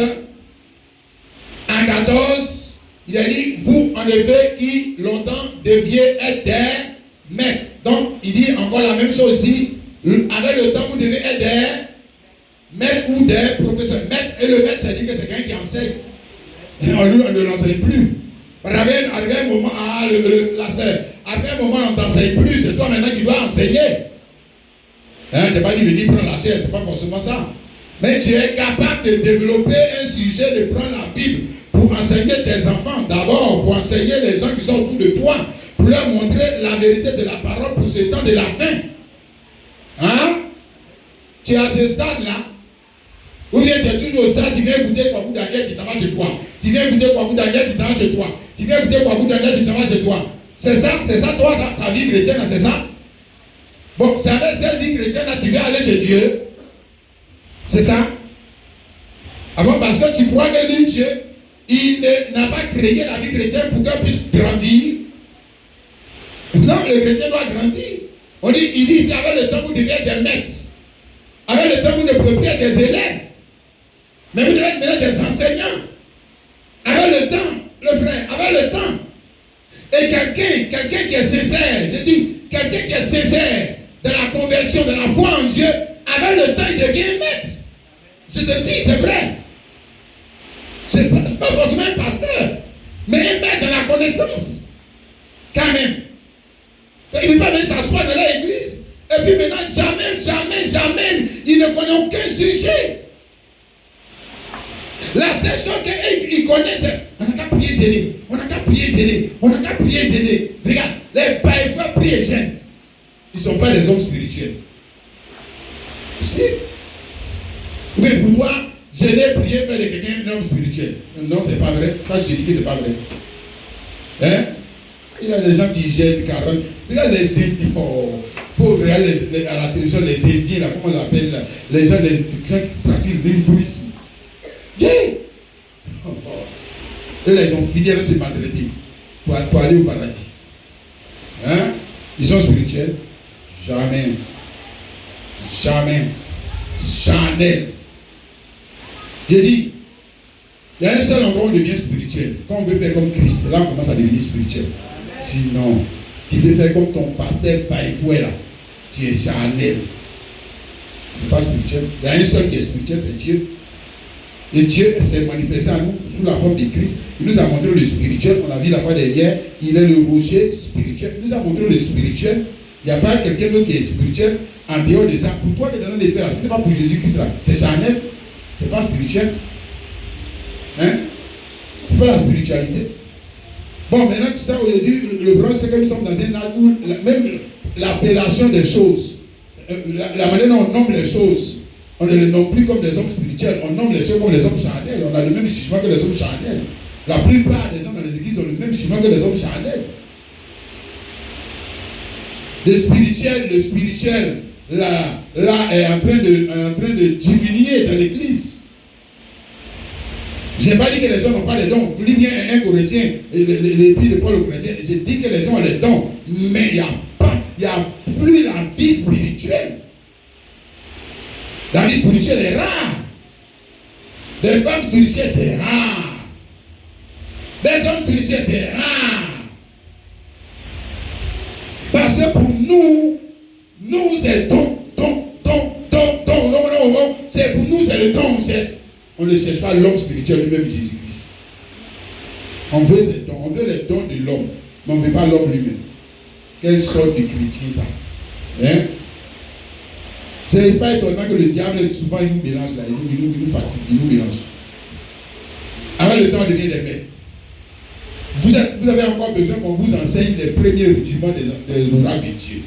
à 14, il a dit, vous en effet qui longtemps deviez être des maîtres. Donc, il dit encore la même chose ici, avec le temps vous devez être des maîtres ou des professeurs. Maître, et le maître, ça dit que c'est quelqu'un qui enseigne. On ne l'enseigne plus. Arrivé un moment, la sœur, arrivé un moment, on ne t'enseigne plus, c'est toi maintenant qui dois enseigner. Tu n'es pas dit de dire prends la chair, c'est pas forcément ça. Mais tu es capable de développer un sujet, de prendre la Bible pour enseigner tes enfants d'abord, pour enseigner les gens qui sont autour de toi, pour leur montrer la vérité de la parole pour ce temps de la fin. Hein? Tu es à ce stade-là. Ou bien tu es toujours au stade, tu viens écouter Kwaku Daniel, tu t'en vas chez toi. Tu viens écouter Kwaku Daniel, tu t'en vas chez toi. Tu viens écouter Kwaku Daniel, tu t'en vas chez toi. C'est ça toi, ta vie chrétienne, c'est ça? Bon, c'est avec cette vie chrétienne là, tu veux aller chez Dieu. C'est ça? Avant, parce que tu crois que lui, Dieu, il n'a pas créé la vie chrétienne pour qu'elle puisse grandir. Non, le chrétien doit grandir. Il dit, c'est avec le temps vous devez être des maîtres. Avec le temps vous ne pouvez plus être des élèves. Mais vous devez être des enseignants. Avec le temps, le frère, avec le temps. Et quelqu'un qui est sincère, je dis, quelqu'un qui est sincère de la conversion, de la foi en Dieu, avec le temps, il devient maître. Je te dis, c'est vrai. C'est pas forcément un pasteur, mais un maître dans la connaissance. Quand même. Il ne peut pas venir s'asseoir dans l'église. Et puis maintenant, jamais, il ne connaît aucun sujet. seule chose qu'ils connaissent, on n'a qu'à prier gêner. On n'a qu'à prier gêner. On n'a qu'à prier gêner. Regarde, les païens prient et gênent. Ils ne sont pas des hommes spirituels. Si. Mais pour toi, gêner, prier, faire de quelqu'un un homme spirituel. Non, c'est pas vrai. Ça, je dis que c'est pas vrai. Hein? Il y a des gens qui gênent 40. Regarde les Indiens. Oh, faut regarder à la télévision les Indiens, là, comment on l'appelle, là, les gens qui pratiquent l'hindouisme. Yeah. Et là, ils ont fini avec se maltraiter pour aller au paradis. Hein? Ils sont spirituels? Jamais. Jamais. Jamais. J'ai dit, il y a un seul endroit où on devient spirituel. Quand on veut faire comme Christ, là on commence à devenir spirituel. Sinon, tu veux faire comme ton pasteur Païfoué là, tu es charnel. Tu n'es pas spirituel. Il y a un seul qui est spirituel, c'est Dieu. Et Dieu s'est manifesté à nous sous la forme de Christ. Il nous a montré le spirituel. On a vu la fois dernière, il est le rocher spirituel. Il nous a montré le spirituel. Il n'y a pas quelqu'un d'autre qui est spirituel en dehors de ça. Pour toi qui es en train de faire, si ce n'est pas pour Jésus-Christ là, c'est charnel. C'est pas spirituel. Hein? C'est pas la spiritualité. Bon, maintenant, tout ça, aujourd'hui, le problème, c'est que nous sommes dans un âge où même l'appellation des choses, la manière dont on nomme les choses, on ne les nomme plus comme des hommes spirituels, on nomme les choses comme les hommes charnels. On a le même jugement que les hommes charnels. La plupart des gens dans les églises ont le même jugement que les hommes charnels. Le spirituel, là est en train de diminuer dans l'église. Je n'ai pas dit que les gens n'ont pas les dons. Vous lisez bien 1 Corinthiens, l'épître de Paul aux Corinthiens. J'ai dit que les gens ont les dons. Mais il n'y a plus la vie spirituelle. La vie spirituelle est rare. Des femmes spirituelles, c'est rare. Des hommes spirituels, c'est rare. Parce que pour nous c'est don. C'est pour nous, c'est le don. On ne cherche pas l'homme spirituel, lui-même Jésus-Christ. On veut ces dons, on veut les dons de l'homme, mais on ne veut pas l'homme lui-même. Quelle sorte de chrétien ça? Hein? C'est pas étonnant que le diable, souvent, il nous mélange là, il nous fatigue, il nous mélange. Avec le temps, on devient des maîtres. Vous avez encore besoin qu'on vous enseigne les premiers rudiments des oracles de Dieu.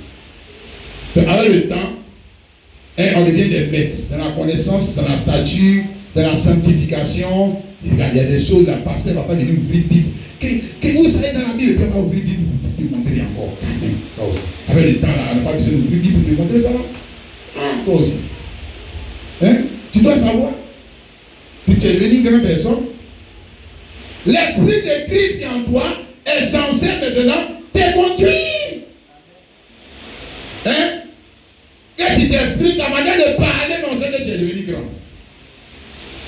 Donc, avec le temps, on devient des maîtres dans la connaissance, dans la stature, dans la sanctification. Il y a des choses, la pasteur ne va pas venir ouvrir la Bible. Que vous savez dans la Bible, il ne peut pas ouvrir la Bible pour te montrer encore. Toi aussi. Avec le temps, là, on n'a pas besoin d'ouvrir la Bible pour te montrer ça. Toi aussi. Hein? Tu dois savoir. Puis tu es devenu une grande personne. L'esprit de Christ qui est en toi est censé maintenant te conduire. Hein? Que tu t'exprimes ta manière de parler, mais on sait que tu es devenu grand.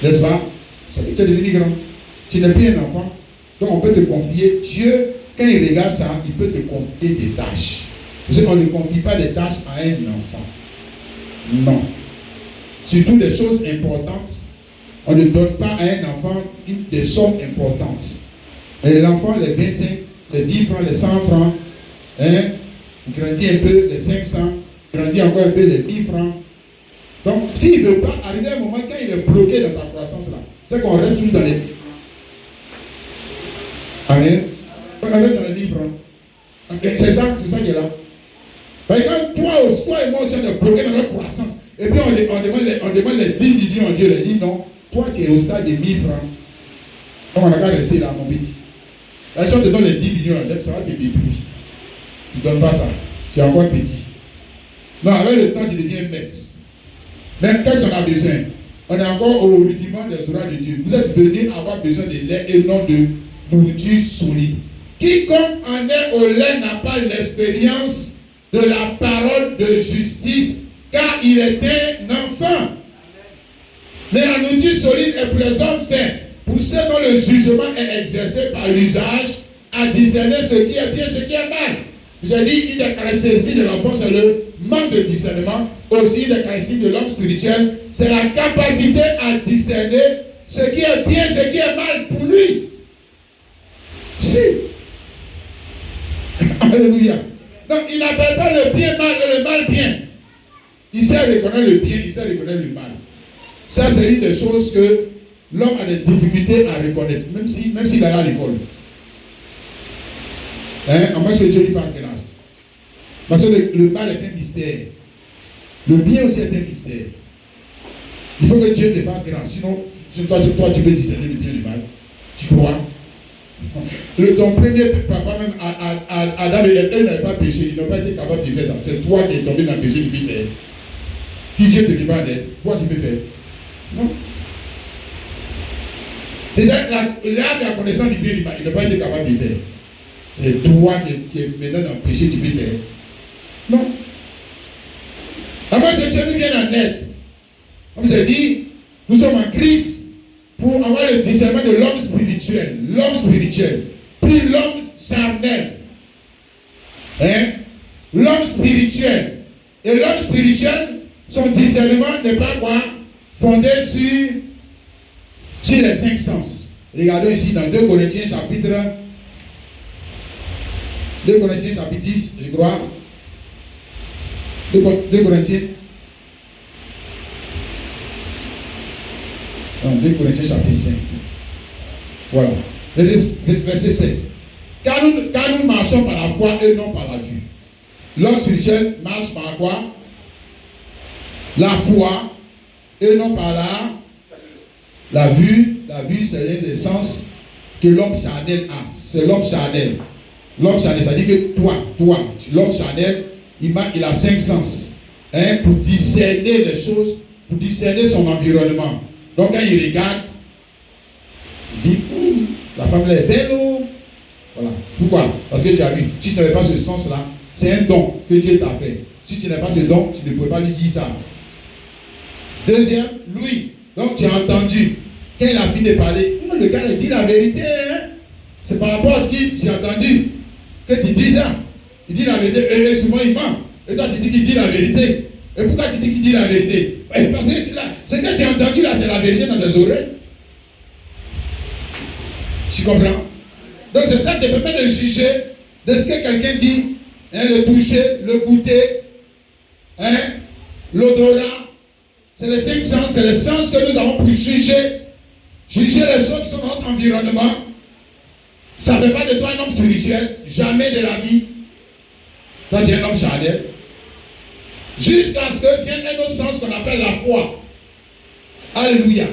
N'est-ce pas? C'est que tu es devenu grand. Tu n'es plus un enfant. Donc on peut te confier. Dieu, quand il regarde ça, il peut te confier des tâches. Parce qu'on ne confie pas des tâches à un enfant. Non. Surtout des choses importantes. On ne donne pas à un enfant des sommes importantes. Et l'enfant, les 25, les 10 francs, les 100 francs, hein, il grandit un peu, les 500, il grandit encore un peu, les 1000 francs. Donc, s'il ne veut pas arriver à un moment quand il est bloqué dans sa croissance là, c'est qu'on reste toujours dans les 1000 francs. Amen. On reste dans les 1000 francs. C'est ça qui est là. Parce que quand toi et moi aussi, on est bloqué dans notre croissance, et puis on demande les 10 millions, Dieu leur dit non. Toi, tu es au stade de 1000 francs. Comme on a qu'à rester là, mon petit. Là, si on te donne les 10 millions, ça va te détruire. Tu ne donnes pas ça. Tu es encore petit. Non, avec le temps, tu deviens maître. Mais qu'est-ce qu'on a besoin? On est encore au rudiment des oracles de Dieu. Vous êtes venus avoir besoin de lait et non de nourriture solide. Quiconque en est au lait n'a pas l'expérience de la parole de justice, car il est un enfant. Mais la nourriture solide est pour les hommes faits, pour ceux dont le jugement est exercé par l'usage, à discerner ce qui est bien, ce qui est mal. J'ai dit, une des caractéristiques de l'enfant, c'est le manque de discernement. Aussi, une des caractéristiques de l'homme spirituel, c'est la capacité à discerner ce qui est bien, ce qui est mal pour lui. Si. Alléluia. Donc, il n'appelle pas le bien mal et le mal bien. Il sait reconnaître le bien, il sait reconnaître le mal. Ça, c'est une des choses que l'homme a des difficultés à reconnaître, même s'il est à l'école. À moins que Dieu lui fasse grâce. Parce que le mal est un mystère. Le bien aussi est un mystère. Il faut que Dieu te fasse grâce. Sinon, toi tu peux discerner le bien et le mal. Tu crois? Ton premier papa, même Adam et Ève, n'avaient pas péché. Ils n'ont pas été capables de faire ça. C'est toi qui es tombé dans le péché, tu peux faire. Si Dieu ne te dit pas d'aide, toi tu peux faire. Non. C'est-à-dire l'âme et la connaissance du bien et du mal, ils n'ont pas été capables de faire. C'est toi qui es maintenant dans le péché, tu peux faire. Non. Avant que Dieu nous vienne en aide. Comme j'ai dit, nous sommes en Christ pour avoir le discernement de l'homme spirituel, puis l'homme charnel. L'homme spirituel. Et l'homme spirituel, son discernement n'est pas quoi? Fondé sur les 5 sens. Regardons ici dans 2 Corinthiens chapitre 10, je crois. 2 Corinthiens. Non, 2 Corinthiens chapitre 5. Voilà. Verset 7. Car nous marchons par la foi et non par la vue. L'homme spirituel marche par quoi? La foi et non par la vue. La vue, c'est l'un des sens que l'homme charnel a. C'est l'homme charnel. L'homme charnel, ça dit que toi, l'homme charnel, il a 5 sens. Pour discerner les choses, pour discerner son environnement. Donc quand il regarde, il dit, la femme là est belle. Voilà. Pourquoi? Parce que tu as vu, si tu n'avais pas ce sens-là, c'est un don que Dieu t'a fait. Si tu n'as pas ce don, tu ne peux pas lui dire ça. Deuxième, Louis. Donc tu as entendu. Quand il a fini de parler, le gars il dit la vérité. C'est par rapport à ce qu'il s'est entendu que tu dis ça. Il dit la vérité. Et souvent il ment. Et toi tu dis qu'il dit la vérité. Et pourquoi tu dis qu'il dit la vérité? Parce que ce que tu as entendu là, c'est la vérité dans tes oreilles. Tu comprends? Donc c'est ça qui te permet de juger de ce que quelqu'un dit. Le toucher, le goûter, l'odorat. C'est les 5 sens, c'est les sens que nous avons pour juger les choses qui sont dans notre environnement. Ça ne fait pas de toi un homme spirituel, jamais de la vie. Toi tu es un homme charnel. Jusqu'à ce que vienne un autre sens qu'on appelle la foi. Alléluia.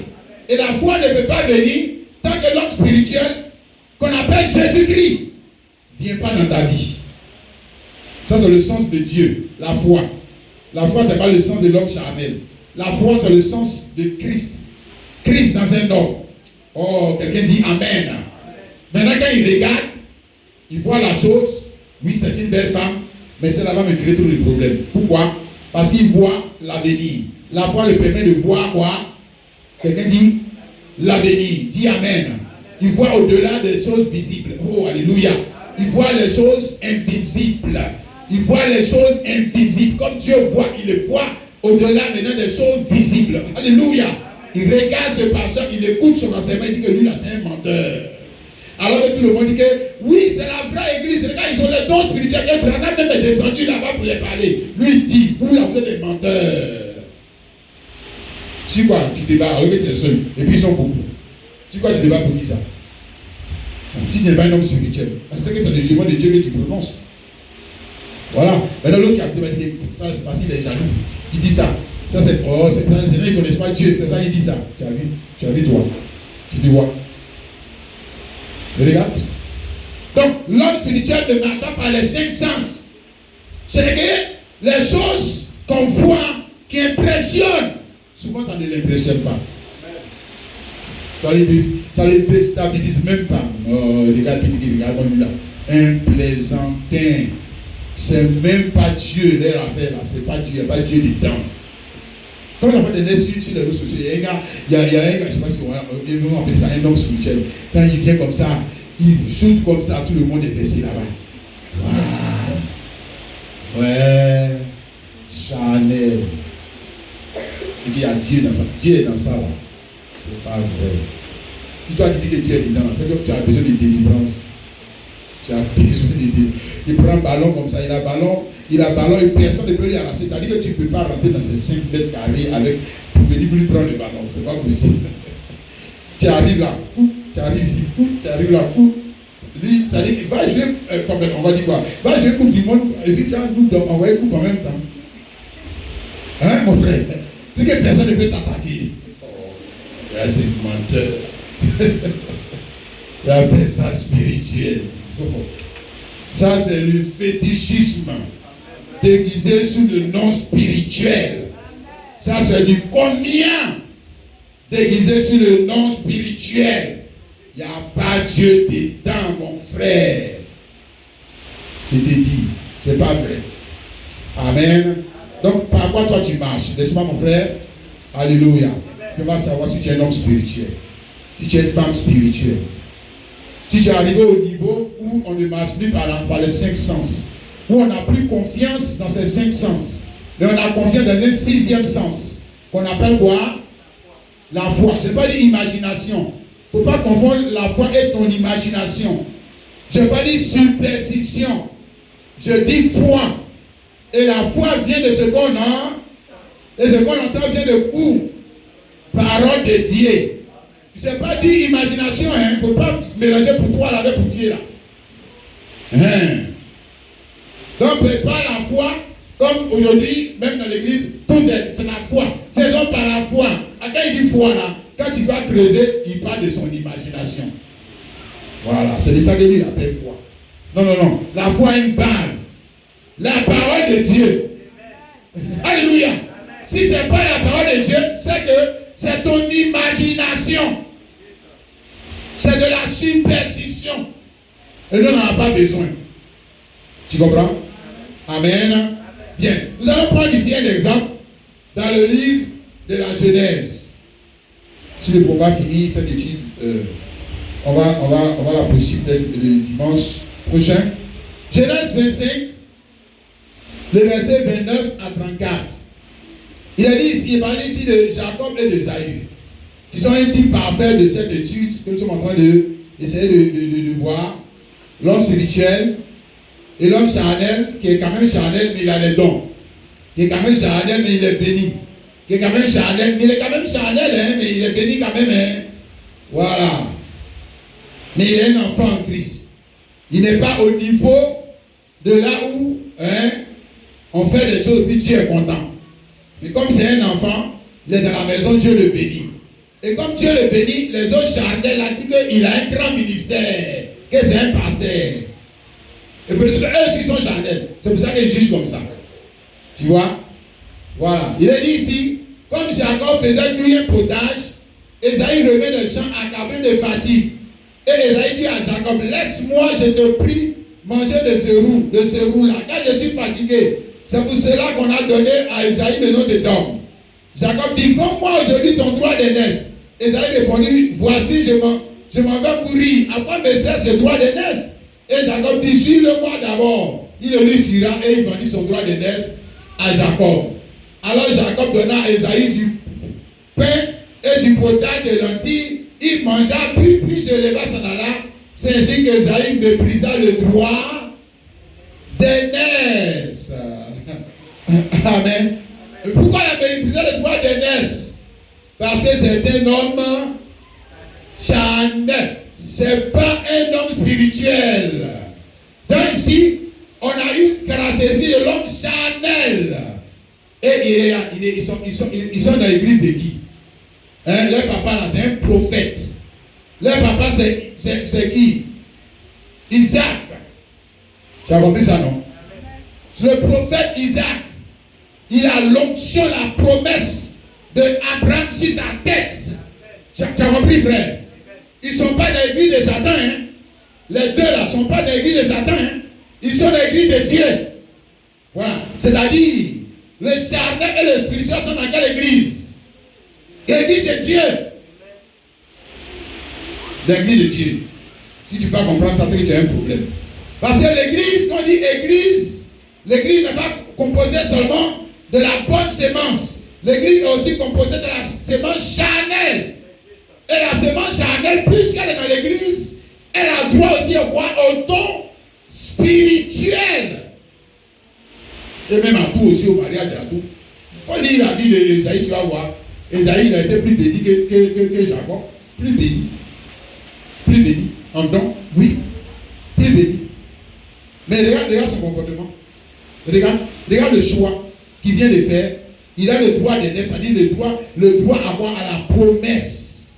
Et la foi ne peut pas venir tant que l'homme spirituel qu'on appelle Jésus-Christ ne vient pas dans ta vie. Ça c'est le sens de Dieu, la foi. La foi c'est pas le sens de l'homme charnel. La foi c'est le sens de Christ. Christ dans un homme. Oh, quelqu'un dit Amen. Maintenant quand il regarde, il voit la chose. Oui, c'est une belle femme, mais celle-là va me créer tous les problèmes. Pourquoi? Parce qu'il voit l'avenir. La foi lui permet de voir quoi? Quelqu'un dit l'avenir. Dis Amen. Il voit au-delà des choses visibles. Oh, alléluia. Il voit les choses invisibles. Il voit les choses invisibles. Comme Dieu voit, il le voit au-delà maintenant des choses visibles. Alléluia. Il regarde ce pasteur, il écoute son enseignement, il dit que lui là c'est un menteur. Alors que tout le monde dit que oui, c'est la vraie église. Regarde, ils sont les dons spirituels. Et Branham même est descendu là-bas pour les parler. Lui il dit, vous là vous êtes des menteurs. C'est quoi? Tu débats alors que tu es seul. Et puis ils sont beaucoup. C'est quoi tu débats pour dire ça? Si tu n'es pas un homme spirituel, c'est que c'est le jugement de Dieu que tu prononces. Voilà. Maintenant l'autre qui a dit, ça c'est parce qu'il est jaloux. Il dit ça. Ça c'est, oh, c'est ça, ils ne connaissent pas Dieu. C'est ça qu'il dit ça. Tu as vu toi. Tu te vois. Regarde. Donc, l'homme spirituel ne marche pas par les 5 sens. C'est que les choses qu'on voit qui impressionnent, souvent ça ne l'impressionne pas. Ça les déstabilise même pas. Oh, regarde comme là. Un plaisantin. C'est même pas Dieu leur affaire là. C'est pas Dieu, il n'y a pas Dieu dedans. Quand on a fait des lectures sur les réseaux sociaux, il y a un gars, je ne sais pas si on appelle ça un homme spirituel. Quand il vient comme ça, il shoot comme ça, tout le monde est versé là-bas. Wow. Ouais. Chanel. Et qu'il y a Dieu dans ça. Dieu est dans ça là. C'est pas vrai. Si toi tu dis que Dieu est dedans, c'est que tu as besoin de délivrance. Tu as besoin de délivrance. Il prend un ballon comme ça, il a ballon et personne ne peut lui arracher. C'est-à-dire que tu ne peux pas rentrer dans ces 5 mètres carrés pour venir lui prendre le ballon. C'est pas possible. Tu arrives là, tu arrives ici, tu arrives là. Lui, ça dit, va jouer, on va dire quoi? Va jouer Coupe du Monde, et puis tu as nous envoyer Coupe en même temps. Hein, mon frère? Dis que personne ne peut t'attaquer. Oh, c'est menteur. Il appelle ça spirituel. Ça, c'est le fétichisme déguisé sous le nom spirituel. Ça, c'est du combien déguisé sous le nom spirituel. Il n'y a pas Dieu dedans, mon frère. Je te dis, c'est pas vrai. Amen. Donc, par quoi toi tu marches? N'est-ce pas, mon frère? Alléluia. Tu vas savoir si tu es un homme spirituel, si tu es une femme spirituelle. Si tu es arrivé au niveau où on ne marche plus par les 5 sens, où on n'a plus confiance dans ces 5 sens, mais on a confiance dans un 6e sens, qu'on appelle quoi? La foi. Je n'ai pas dit imagination. Il ne faut pas confondre la foi et ton imagination. Je n'ai pas dit superstition. Je dis foi. Et la foi vient de ce qu'on a. Et ce qu'on entend vient de où? Parole de Dieu. Je n'ai pas dit imagination. Il ne faut pas mélanger pour toi avec pour Dieu. Donc prépare la foi. Comme aujourd'hui, même dans l'église, tout c'est la foi. Faisons par la foi. Quand il dit foi là, quand tu vas creuser, il parle de son imagination. Voilà, c'est de ça que lui appelle foi. Non, non, non. La foi a une base. La parole de Dieu. Alléluia. Si ce n'est pas la parole de Dieu, c'est que c'est ton imagination. C'est de la superstition. Et nous n'en avons pas besoin. Tu comprends? Amen. Bien. Nous allons prendre ici un exemple dans le livre de la Genèse. Si le programme finit cette étude, on va la poursuivre le dimanche prochain. Genèse 25, le verset 29 à 34. Il a dit ici, il parle ici de Jacob et d'Ésaü, qui sont un type parfait de cette étude que nous sommes en train d'essayer de voir. L'homme spirituel et l'homme charnel, qui est quand même charnel, mais il a les dons. Qui est quand même charnel, mais il est béni. Qui est quand même charnel, mais il est quand même charnel, hein, mais il est béni quand même. Hein. Voilà. Mais il est un enfant en Christ. Il n'est pas au niveau de là où on fait des choses et Dieu est content. Mais comme c'est un enfant, il est dans la maison, Dieu le bénit. Et comme Dieu le bénit, les autres charnels ont dit qu'il a un grand ministère, que c'est un pasteur. Et parce que eux aussi sont charnels. C'est pour ça qu'ils jugent comme ça. Tu vois? Voilà. Il est dit ici, comme Jacob faisait cuire un potage, Ésaü remet le champ accablé de fatigue. Et Ésaü dit à Jacob, laisse-moi, je te prie, manger de ce roux-là, car je suis fatigué. C'est pour cela qu'on a donné à Ésaü le nom de Dom. Jacob dit, fais-moi aujourd'hui ton droit d'aînesse. Ésaü répondit, voici, je m'en vais mourir. À quoi me sert ce droit d'aînesse? Et Jacob dit, jure-le-moi d'abord. Il le lui jura et il vendit son droit d'aînesse à Jacob. Alors Jacob donna à Ésaü du pain et du potage de lentilles. Il mangea, puis se leva, s'en alla. C'est ainsi qu'Ésaü méprisa le droit d'aînesse. Amen. Pourquoi il a méprisé le droit d'aînesse? Parce que c'est un homme charnel. Ce n'est pas un homme spirituel. Donc ici, on a une caractéristique de l'homme charnel. Et ils sont dans l'église de qui? Leur papa là, c'est un prophète. Leur papa c'est qui? Isaac. Tu as compris ça, non? Le prophète Isaac, il a l'onction, la promesse d'Abraham sur sa tête. Tu as compris, frère? Ils ne sont pas dans l'église de Satan. Hein? Les deux là ne sont pas dans l'église de Satan. Hein? Ils sont dans l'église de Dieu. Voilà. C'est-à-dire, le charnel et le spirituel sont dans quelle église? L'église de Dieu. L'église de Dieu. Si tu peux comprendre ça, c'est que tu as un problème. Parce que l'église, quand on dit église, l'église n'est pas composée seulement de la bonne sémence. L'église est aussi composée de la sémence charnelle. Et la sémence charnelle, puisqu'elle est dans l'église, elle a droit aussi au don spirituel. Et même à tout aussi, au mariage, à tout. Il faut lire la vie d'Ésaïe, tu vas voir. Ésaïe, il a été plus béni que Jacob. plus béni. Plus béni. En don, oui. Plus béni. Mais regarde son comportement. Regarde le choix qu'il vient de faire. Il a le droit de naître, c'est-à-dire le droit à avoir à la promesse.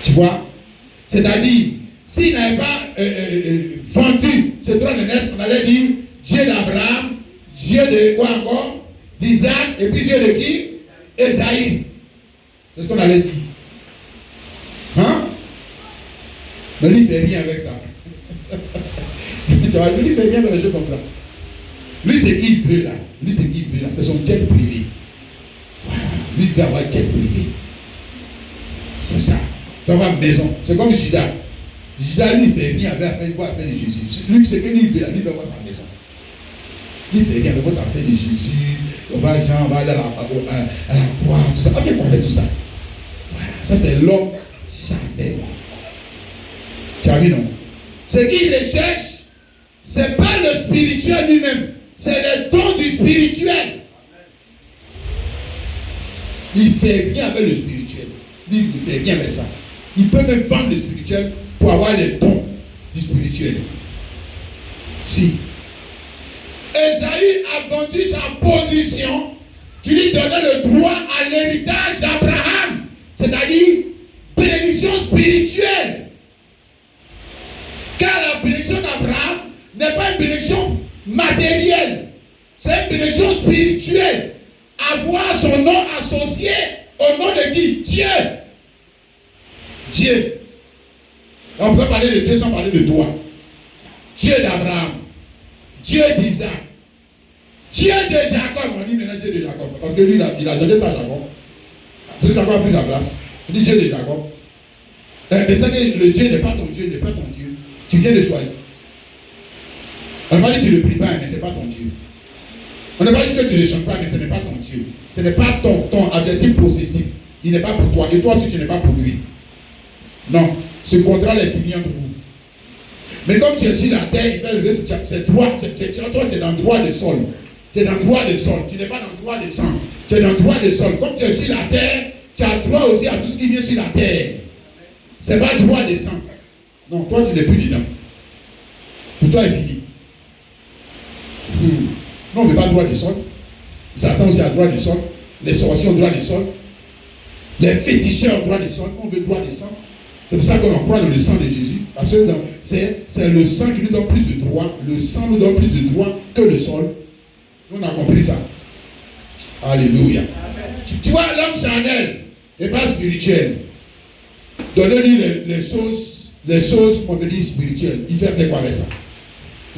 Tu vois? C'est-à-dire, s'il n'avait pas vendu ce droit de naissance, on allait dire Dieu d'Abraham, Dieu de quoi encore? D'Isaac, et puis Dieu de qui? Esaïe. C'est ce qu'on allait dire. Hein? Mais lui, il ne fait rien avec ça. Tu vois, lui, il ne fait rien dans les jeux comme ça. Lui, c'est qui il veut là. Lui, c'est qui il veut là. C'est son jet privé. Voilà. Lui, il veut avoir jet privé. C'est ça. Il veut avoir maison. C'est comme Judas. Judas, lui, il ne fait rien avec affaire de Jésus. Lui, c'est que lui, il veut là. Lui, il veut avoir sa maison. Il ne fait rien avec votre affaire de Jésus. On va aller à la croix, tout ça. On fait quoi avec tout ça? Voilà. Ça, c'est l'homme charnel. Tu as vu, non? Ce qu'il recherche, ce n'est pas le spirituel lui-même, c'est le don du spirituel. Il ne fait rien avec le spirituel. Lui, il ne fait rien avec ça. Il peut même vendre le spirituel pour avoir les dons du spirituel. Si. Esaïe a vendu sa position qui lui donnait le droit à l'héritage d'Abraham, c'est-à-dire bénédiction spirituelle. Car la bénédiction d'Abraham n'est pas une bénédiction matérielle, c'est une bénédiction spirituelle. Avoir son nom associé au nom de qui? Dieu. Dieu. On peut parler de Dieu sans parler de toi. Dieu d'Abraham, Dieu d'Isaac, Dieu de Jacob. On dit maintenant Dieu de Jacob. Parce que lui, il a donné ça à Jacob. C'est que Jacob a pris sa place. Il dit Dieu de Jacob. Mais c'est que le Dieu n'est pas ton Dieu, n'est pas ton Dieu. Tu viens de choisir. On n'a pas dit que tu ne le pries pas, mais ce n'est pas ton Dieu. On n'a pas dit que tu ne le chantes pas, mais ce n'est pas ton Dieu. Ce n'est pas ton adjectif possessif. Il n'est pas pour toi. Et toi aussi, tu n'es pas pour lui. Non. Ce contrat est fini entre vous. Mais comme tu es sur la terre, il fait lever c'est droit. Toi, tu es dans le droit de sol. Tu es dans le droit de sol. Tu n'es pas dans le droit de sang. Tu es dans le droit de sol. Comme tu es sur la terre, tu as droit aussi à tout ce qui vient sur la terre. Ce n'est pas droit de sang. Non, toi, tu n'es plus dedans. Pour toi, c'est fini. Non, on ne veut pas droit de sol. Satan aussi a droit de sol. Les sorciers ont droit de sol. Les féticheurs ont droit de sol. On veut droit de sang. C'est pour ça qu'on croit dans le sang de Jésus. Parce que c'est le sang qui nous donne plus de droit. Le sang nous donne plus de droit que le sol. Nous, on a compris ça. Alléluia. Tu vois, l'homme charnel n'est pas spirituel. Donnez-lui les choses qu'on veut dire spirituelles. Il fait quoi avec ça?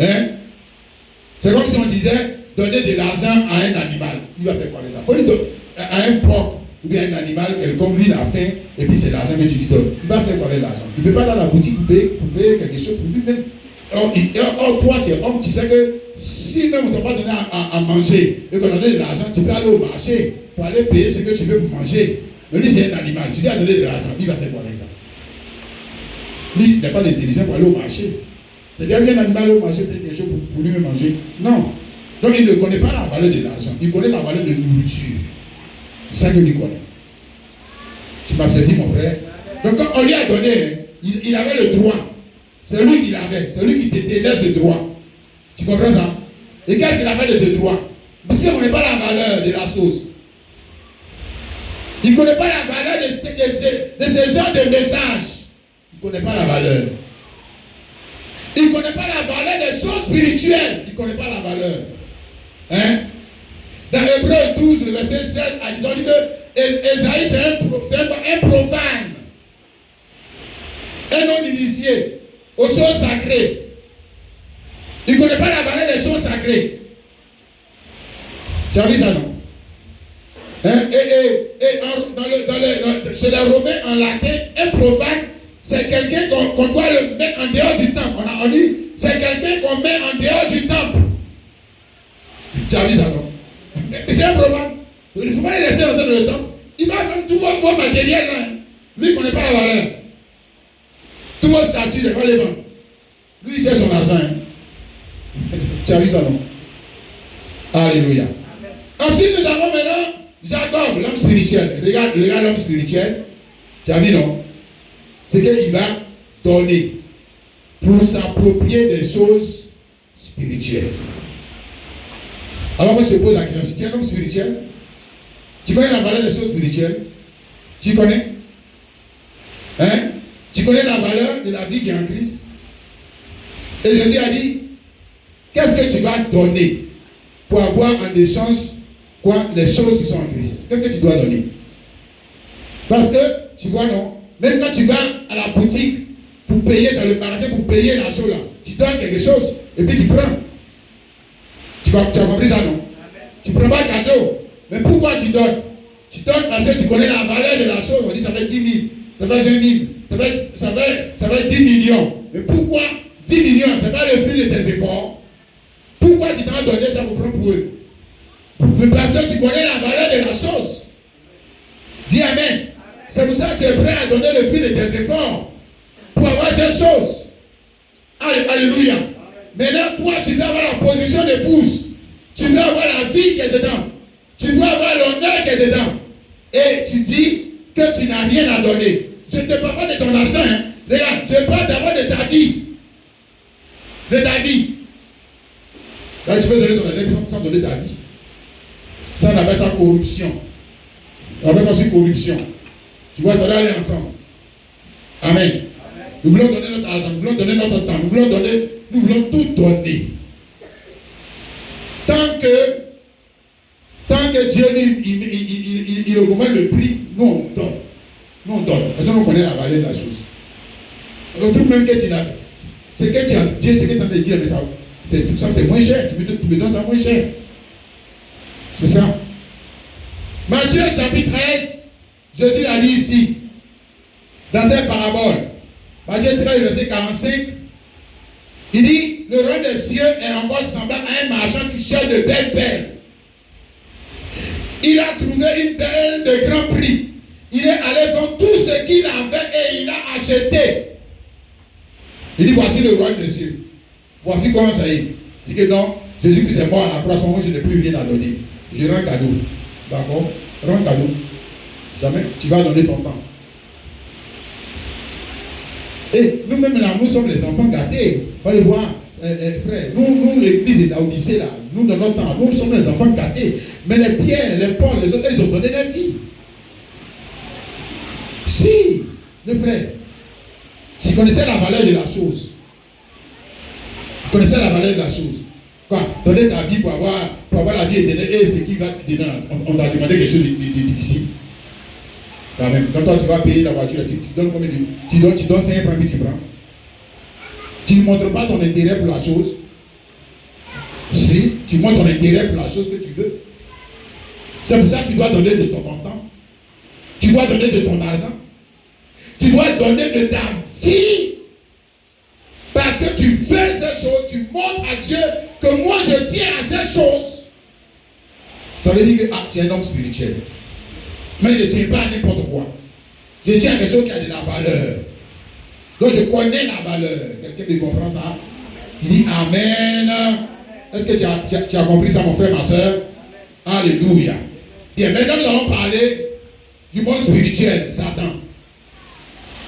Hein? C'est comme si on disait donner de l'argent à un animal. Il va faire quoi avec ça? Il faut lui donner à un porc ou bien un animal, quelqu'un, lui, il a faim, et puis c'est l'argent que tu lui donnes. Il va faire quoi avec l'argent? Il ne peut pas aller à la boutique couper quelque chose pour lui-même. Or, toi, tu es homme, tu sais que si même on ne t'a pas donné à manger et qu'on a donné de l'argent, tu peux aller au marché pour aller payer ce que tu veux pour manger. Mais lui, c'est un animal. Tu lui as donné de l'argent. Il va faire quoi avec ça? Lui, il n'a pas l'intelligence pour aller au marché. C'est-à-dire, il y a un animal au marché, peut-être quelque chose pour lui-même manger. Non. Donc, il ne connaît pas la valeur de l'argent. Il connaît la valeur de nourriture. C'est ça que lui connaît. Tu m'as saisi, mon frère. Donc, quand on lui a donné, il avait le droit. C'est lui qui l'avait. C'est lui qui détenait ce droit. Tu comprends ça? Et qu'est-ce qu'il avait de ce droit? Parce qu'il ne connaît pas la valeur de la chose. Il ne connaît pas la valeur de ce genre de message. Il ne connaît pas la valeur. Il ne connaît pas la valeur des choses spirituelles. Il ne connaît pas la valeur. Hein? Dans Hébreux 12, le verset 7 à 10, on dit que Esaïe, c'est un profane. Un non-initié aux choses sacrées. Il ne connaît pas la valeur des choses sacrées. Tu as vu ça, non? Hein? Chez les Romains, en latin, un profane, c'est quelqu'un qu'on doit le mettre en dehors du temple. On dit, c'est quelqu'un qu'on met en dehors du temple. Tu as vu ça, non? C'est un profane. Il ne faut pas le laisser rentrer dans le temple. Il va faire tout vos matériels là. Lui, il ne connaît pas la valeur. Tous vos statuts, il va les vendre. Lui, il sait son argent. Hein? Tu as vu ça, non? Alléluia. Ensuite, nous avons maintenant Jacob, l'homme spirituel. Regarde l'homme spirituel. Tu as vu, non? C'est qu'il va donner pour s'approprier des choses spirituelles. Alors moi je te pose la question, si tu es un homme spirituel, tu connais la valeur des choses spirituelles? Tu connais? Hein? Tu connais la valeur de la vie qui est en Christ? Et Jésus a dit, qu'est-ce que tu vas donner pour avoir en échange quoi? Les choses qui sont en Christ. Qu'est-ce que tu dois donner? Parce que, tu vois, non? Même quand tu vas à la boutique pour payer dans le magasin, pour payer la chose là, tu donnes quelque chose et puis tu prends. Tu as compris ça, non? Tu ne prends pas le cadeau. Mais pourquoi tu donnes? Tu donnes parce que tu connais la valeur de la chose. On dit ça fait 10 000, ça fait 20 000, ça fait 10 millions. Mais pourquoi 10 millions? Ce n'est pas le fruit de tes efforts. Pourquoi tu t'en donné ça pour prendre pour eux? Mais parce que tu connais la valeur de la chose. Dis Amen. C'est pour ça que tu es prêt à donner le fruit de tes efforts pour avoir ces choses. Alléluia. Maintenant, toi, tu dois avoir la position d'épouse. Tu dois avoir la vie qui est dedans. Tu dois avoir l'honneur qui est dedans. Et tu dis que tu n'as rien à donner. Je ne te parle pas de ton argent. Hein. Regarde, je parle d'abord de ta vie. De ta vie. Là, tu peux donner ton argent sans donner ta vie. Ça, on appelle ça corruption. On appelle ça aussi corruption. Tu vois, ça doit aller ensemble. Amen. Nous voulons donner notre argent, nous voulons donner notre temps, nous voulons tout donner. Tant que Dieu il augmente le prix, nous on donne. Nous on donne. Parce qu'on connaît la valeur de la chose. On trouve même que tu n'as. C'est que tu as Dieu, c'est que tu as dit, mais ça, tout ça c'est moins cher. Tu me donnes ça moins cher. C'est ça. Matthieu chapitre 13, Jésus l'a dit ici, dans cette parabole. Matthieu 13, verset 45, il dit, le royaume des cieux est encore semblable à un marchand qui cherche de belles perles. Il a trouvé une perle de grand prix. Il est allé vendre tout ce qu'il avait et il l'a acheté. Il dit, voici le royaume des cieux. Voici comment ça est. Il dit que non, Jésus-Christ est mort à la croix, moi je n'ai plus rien à donner. Je rends cadeau. D'accord? Rends cadeau. Jamais tu vas donner ton temps. Et nous-mêmes là, nous sommes les enfants gâtés. Allez voir, frère, nous l'église est d'Odyssée là, nous dans notre temps, nous sommes les enfants gâtés. Mais les Pierre, les Paul, les autres, ils ont donné leur vie. Si, le frère, si tu connaissais la valeur de la chose, tu connaissais la valeur de la chose, quoi, donner ta vie pour avoir la vie éternelle et ce qui va dedans, on t'a demandé quelque chose de difficile. Quand même, quand toi tu vas payer la voiture, tu donnes combien tu donnes 5 francs que tu prends. Tu ne montres pas ton intérêt pour la chose. Si, tu montres ton intérêt pour la chose que tu veux. C'est pour ça que tu dois donner de ton temps. Tu dois donner de ton argent. Tu dois donner de ta vie. Parce que tu fais ces choses, tu montres à Dieu que moi je tiens à ces choses. Ça veut dire que tu es un homme spirituel. Mais je ne tiens pas à n'importe quoi. Je tiens à quelque chose qui a de la valeur. Donc je connais la valeur. Quelqu'un me comprend ça? Tu dis Amen. Est-ce que tu as compris ça, mon frère, ma soeur? Alléluia. Bien, maintenant nous allons parler du monde spirituel, Satan.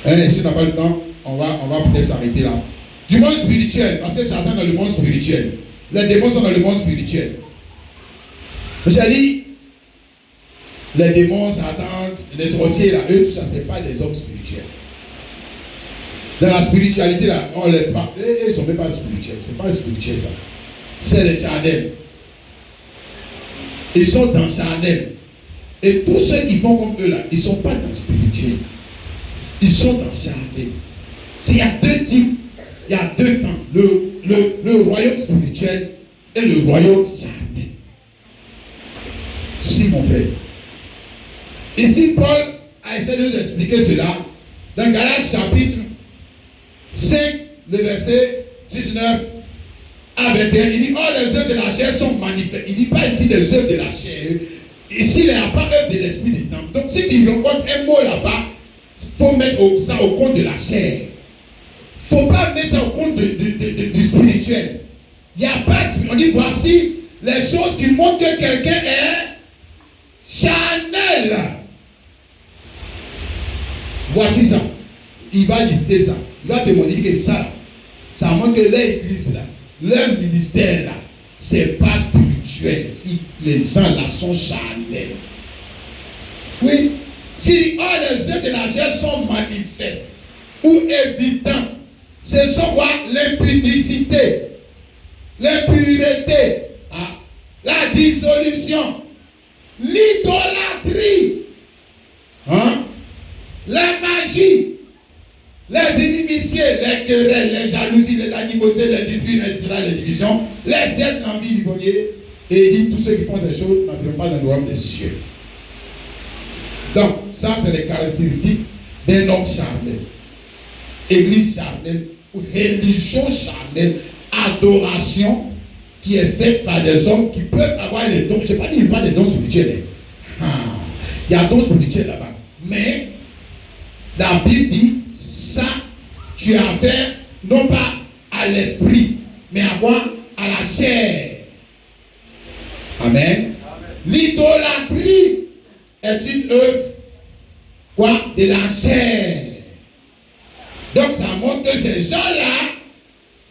Si on n'a pas le temps, on va peut-être s'arrêter là. Du monde spirituel, parce que Satan est dans le monde spirituel. Les démons sont dans le monde spirituel. J'ai dit, les démons, Satan, les sorciers, là, eux, tout ça, ce n'est pas des hommes spirituels. Dans la spiritualité, là, on les parle. Ils ne sont même pas spirituels. Ce n'est pas spirituel, ça. C'est les charnels. Ils sont dans charnel. Et tous ceux qui font comme eux, là, ils ne sont pas dans spirituel. Ils sont dans charnel. Il y a deux types, il y a deux camps. Le royaume spirituel et le royaume charnel. Si, mon frère. Ici, Paul a essayé de nous expliquer cela dans Galates chapitre 5, le verset 19 à 21. Il dit, oh, les œuvres de la chair sont manifestes. Il ne dit pas ici des œuvres de la chair. Ici, il n'y a pas œuvre de l'esprit du temps. Donc, si tu rencontres un mot là-bas, il faut mettre ça au compte de la chair. Il ne faut pas mettre ça au compte du spirituel. Il n'y a pas de... On dit, voici les choses qui montrent que quelqu'un est charnel. Voici ça. Il va lister ça. Il va te montrer que ça montre que l'église là, leur ministère là, c'est pas spirituel. Si les gens là sont charnels. Oui. Si les œuvres de la chair sont manifestes ou évidentes, ce sont quoi? L'impudicité, l'impureté, la dissolution, l'idolâtrie, la magie, les inimitiés, les querelles, les jalousies, les animosités, les disputes, les divisions, les sept envies du voyer. Et il dit tous ceux qui font ces choses n'entreront pas dans le royaume des cieux. Donc, ça, c'est les caractéristiques d'un homme charnel. Église charnelle, ou religion charnelle, adoration qui est faite par des hommes qui peuvent avoir les dons. Je ne sais pas dire pas des dons spirituels. Il y a des dons spirituels là-bas. Mais, la Bible dit, ça, tu as affaire non pas à l'esprit, mais à quoi? À la chair. Amen. L'idolâtrie est une œuvre quoi? De la chair. Donc ça montre que ces gens-là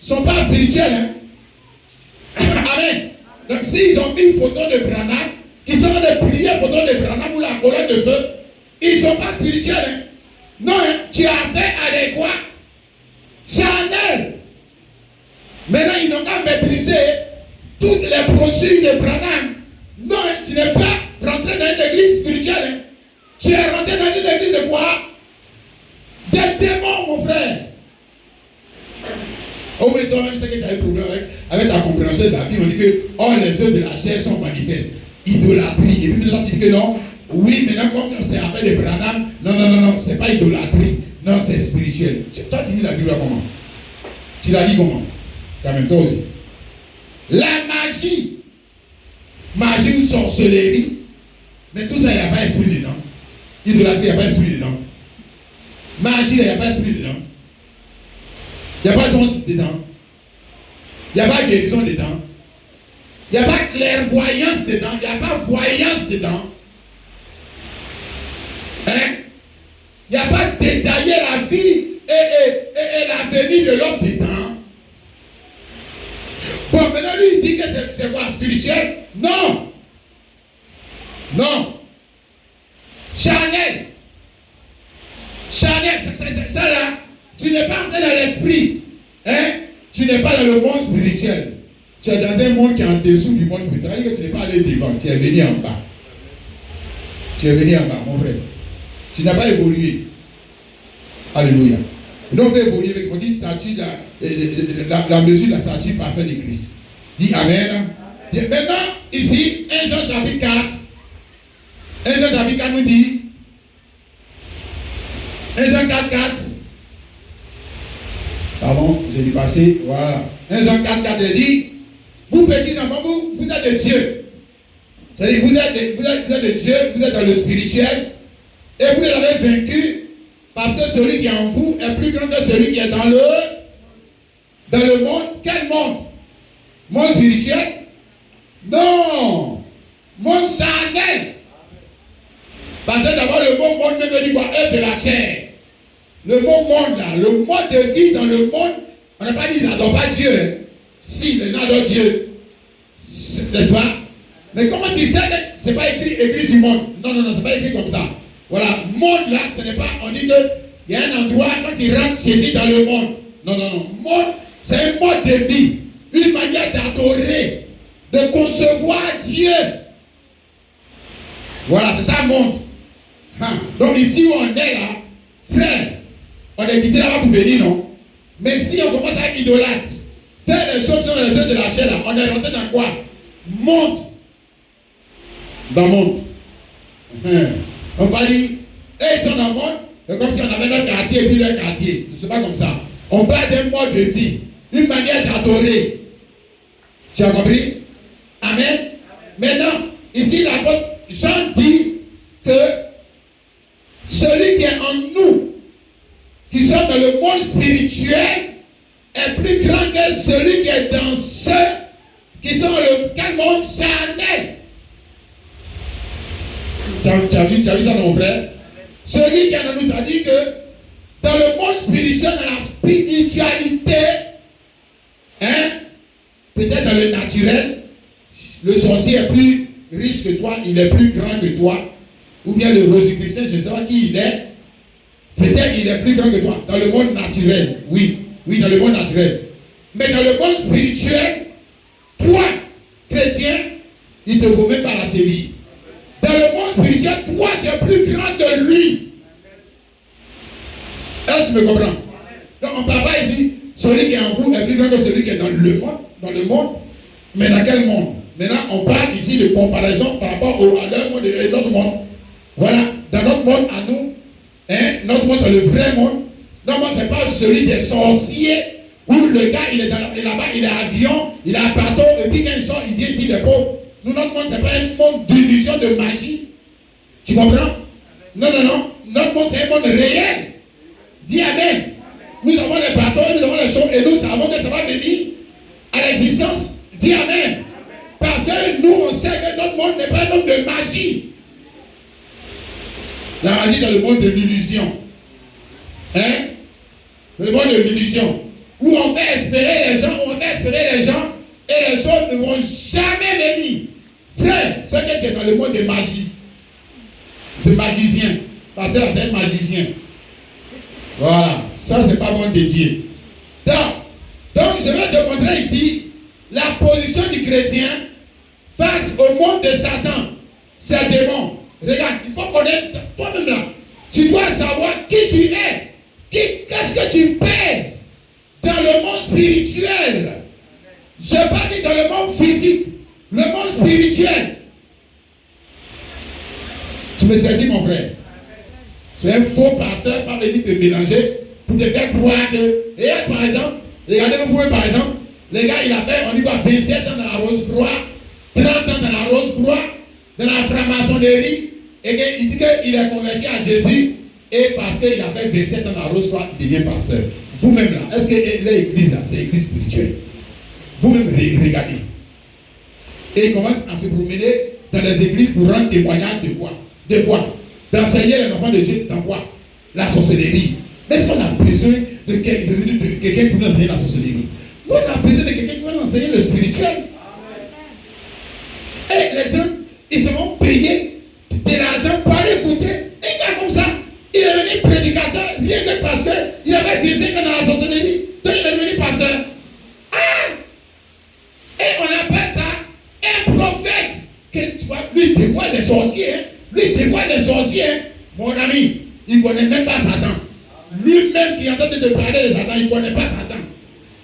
ne sont pas spirituels. Amen. Donc s'ils ont mis une photo de Branham, qui sont de prier photo de Branham ou la colonne de feu, ils ne sont pas spirituels. Non, tu as affaire à des quoi? Charnel. Maintenant, ils n'ont qu'à maîtriser toutes les brochures de Branham. Non, tu n'es pas rentré dans une église spirituelle. Tu es rentré dans une église de quoi? Des démons, mon frère. Oh, mais toi-même, c'est que tu as un problème avec ta compréhension de la Bible. On dit que les œuvres de la chair sont manifestes. Idolâtrie. Et puis maintenant, tu dis que non. Oui, maintenant, comme c'est affaire de Branham, non, c'est pas idolâtrie. Non, c'est spirituel. Toi, tu lis la Bible comment? Tu la lis comment? Quand même, toi aussi. La magie. Magie ou sorcellerie. Mais tout ça, il n'y a pas esprit dedans. Idolâtrie, il n'y a pas esprit dedans. Magie, il n'y a pas esprit dedans. Il n'y a pas don dedans. Il n'y a pas guérison dedans. Il n'y a pas clairvoyance dedans. Il n'y a pas voyance dedans. Il n'y a pas détailler la vie et l'avenir de l'homme dedans. Bon, maintenant lui il dit que c'est quoi? Spirituel? Non. Charnel, ça là, tu n'es pas entré dans l'esprit. Tu n'es pas dans le monde spirituel. Tu es dans un monde qui est en dessous du monde spirituel. C'est-à-dire que tu n'es pas allé devant, tu es venu en bas. Tu es venu en bas, mon frère. Tu n'as pas évolué. Alléluia. Donc, on veut évoluer avec, on dit, la mesure de la statue parfaite de Christ. Dis Amen. Maintenant, ici, 1 Jean chapitre 4. 1 Jean chapitre 4 nous dit, 1 Jean 4, 4. Pardon, j'ai dû passer. Voilà. 1 Jean 4, 4, il dit, vous petits enfants, vous êtes de Dieu. C'est-à-dire, vous êtes de Dieu, vous êtes dans le spirituel, et vous les avez vaincus, parce que celui qui est en vous est plus grand que celui qui est dans le monde. Quel monde? Monde spirituel? Non! Monde charnel. Parce que d'abord, le mot monde même dit quoi? Œuvre de la chair. Le mot monde là, le mode de vie dans le monde, on n'a pas dit qu'ils n'adorent pas Dieu. Si, les gens adorent Dieu. N'est-ce pas? Mais comment tu sais que ce n'est pas écrit église du monde? Non, c'est pas écrit comme ça. Voilà, monde là, ce n'est pas, on dit qu'il y a un endroit, quand tu rentres, Jésus dans le monde. Non. Monde, c'est un mode de vie, une manière d'adorer, de concevoir Dieu. Voilà, c'est ça, monde. Donc ici où on est là, frère, on est quitté là-bas pour venir, non? Mais si on commence à être idolâtre, faire les choses qui sont les œuvres de la chair là, on est rentré dans quoi? Monde. Dans le monde. On va dire, ils sont dans le monde, c'est comme si on avait notre quartier et puis leur quartier. Ce n'est pas comme ça. On parle d'un mode de vie, une manière d'adorer. Tu as compris? Amen. Maintenant, ici, l'apôtre Jean dit que celui qui est en nous, qui sont dans le monde spirituel, est plus grand que celui qui est dans ceux qui sont dans le monde charnel. Tu as vu ça, mon frère? Celui qui est en nous, ça dit que dans le monde spirituel, dans la spiritualité, hein, peut-être dans le naturel, le sorcier est plus riche que toi, il est plus grand que toi, ou bien le rosicrucien, je ne sais pas qui il est, peut-être il est plus grand que toi, dans le monde naturel, oui, dans le monde naturel. Mais dans le monde spirituel, toi, chrétien, il te faut même pas la cheville. Dans le monde spirituel, toi, tu es plus grand que lui. Est-ce que tu me comprends? Donc, on ne parle pas ici, celui qui est en vous est plus grand que celui qui est dans le monde. Dans le monde. Mais dans quel monde? Maintenant, on parle ici de comparaison par rapport à leur monde et notre monde. Voilà, dans notre monde à nous, hein, notre monde c'est le vrai monde. Notre monde, ce n'est pas celui des sorciers où le gars, il est là-bas, il est avion, il a un bateau, et puis quand il sort, il vient ici, les pauvres. Nous, notre monde, ce n'est pas un monde d'illusion, de magie. Tu comprends? Non. Notre monde, c'est un monde réel. Dis Amen. Nous avons les bateaux, nous avons les choses, et nous savons que ça va venir à l'existence. Dis Amen. Parce que nous, on sait que notre monde n'est pas un monde de magie. La magie, c'est le monde de l'illusion. Hein? Le monde de l'illusion. Où on fait espérer les gens, et les autres ne vont jamais venir. Frère, c'est que tu es dans le monde de magie. C'est magicien. Parce que là, c'est un magicien. Voilà. Ça, c'est pas bon de Dieu. Donc, je vais te montrer ici la position du chrétien face au monde de Satan. C'est démon. Regarde, il faut connaître toi-même là. Tu dois savoir qui tu es. Qu'est-ce que tu pèses dans le monde spirituel. Je ne vais pas dire dans le monde physique, le monde spirituel. Tu me saisis, mon frère? Tu es un faux pasteur, pas venir te mélanger pour te faire croire que. Regarde par exemple, regardez-vous par exemple, le gars il a fait, on dit quoi, 27 ans dans la Rose-Croix, 30 ans dans la Rose-Croix, dans la franc-maçonnerie, et qu'il dit qu'il est converti à Jésus, et parce qu'il a fait 27 ans dans la Rose-Croix, il devient pasteur. Vous-même là, est-ce que l'église là, c'est l'église spirituelle? Vous-même regardez. Et il commence à se promener dans les églises pour rendre témoignage de quoi? De quoi? D'enseigner les enfants de Dieu dans quoi? La sorcellerie. Mais est-ce qu'on a besoin de quelqu'un pour nous enseigner la sorcellerie? Nous, on a besoin de quelqu'un qui va nous enseigner le spirituel. Et les gens, ils seront payés de l'argent pour aller écouter. Un gars comme ça, il est devenu prédicateur, rien que parce qu'il avait visé que dans la sorcellerie. Donc il est devenu pasteur. Ah! Et on appelle ça un prophète. Que, tu vois, lui, il dévoile les sorciers. Hein? Lui, il dévoile les sorciers. Hein? Mon ami, il ne connaît même pas Satan. Lui-même qui est en train de te parler de Satan, il ne connaît pas Satan.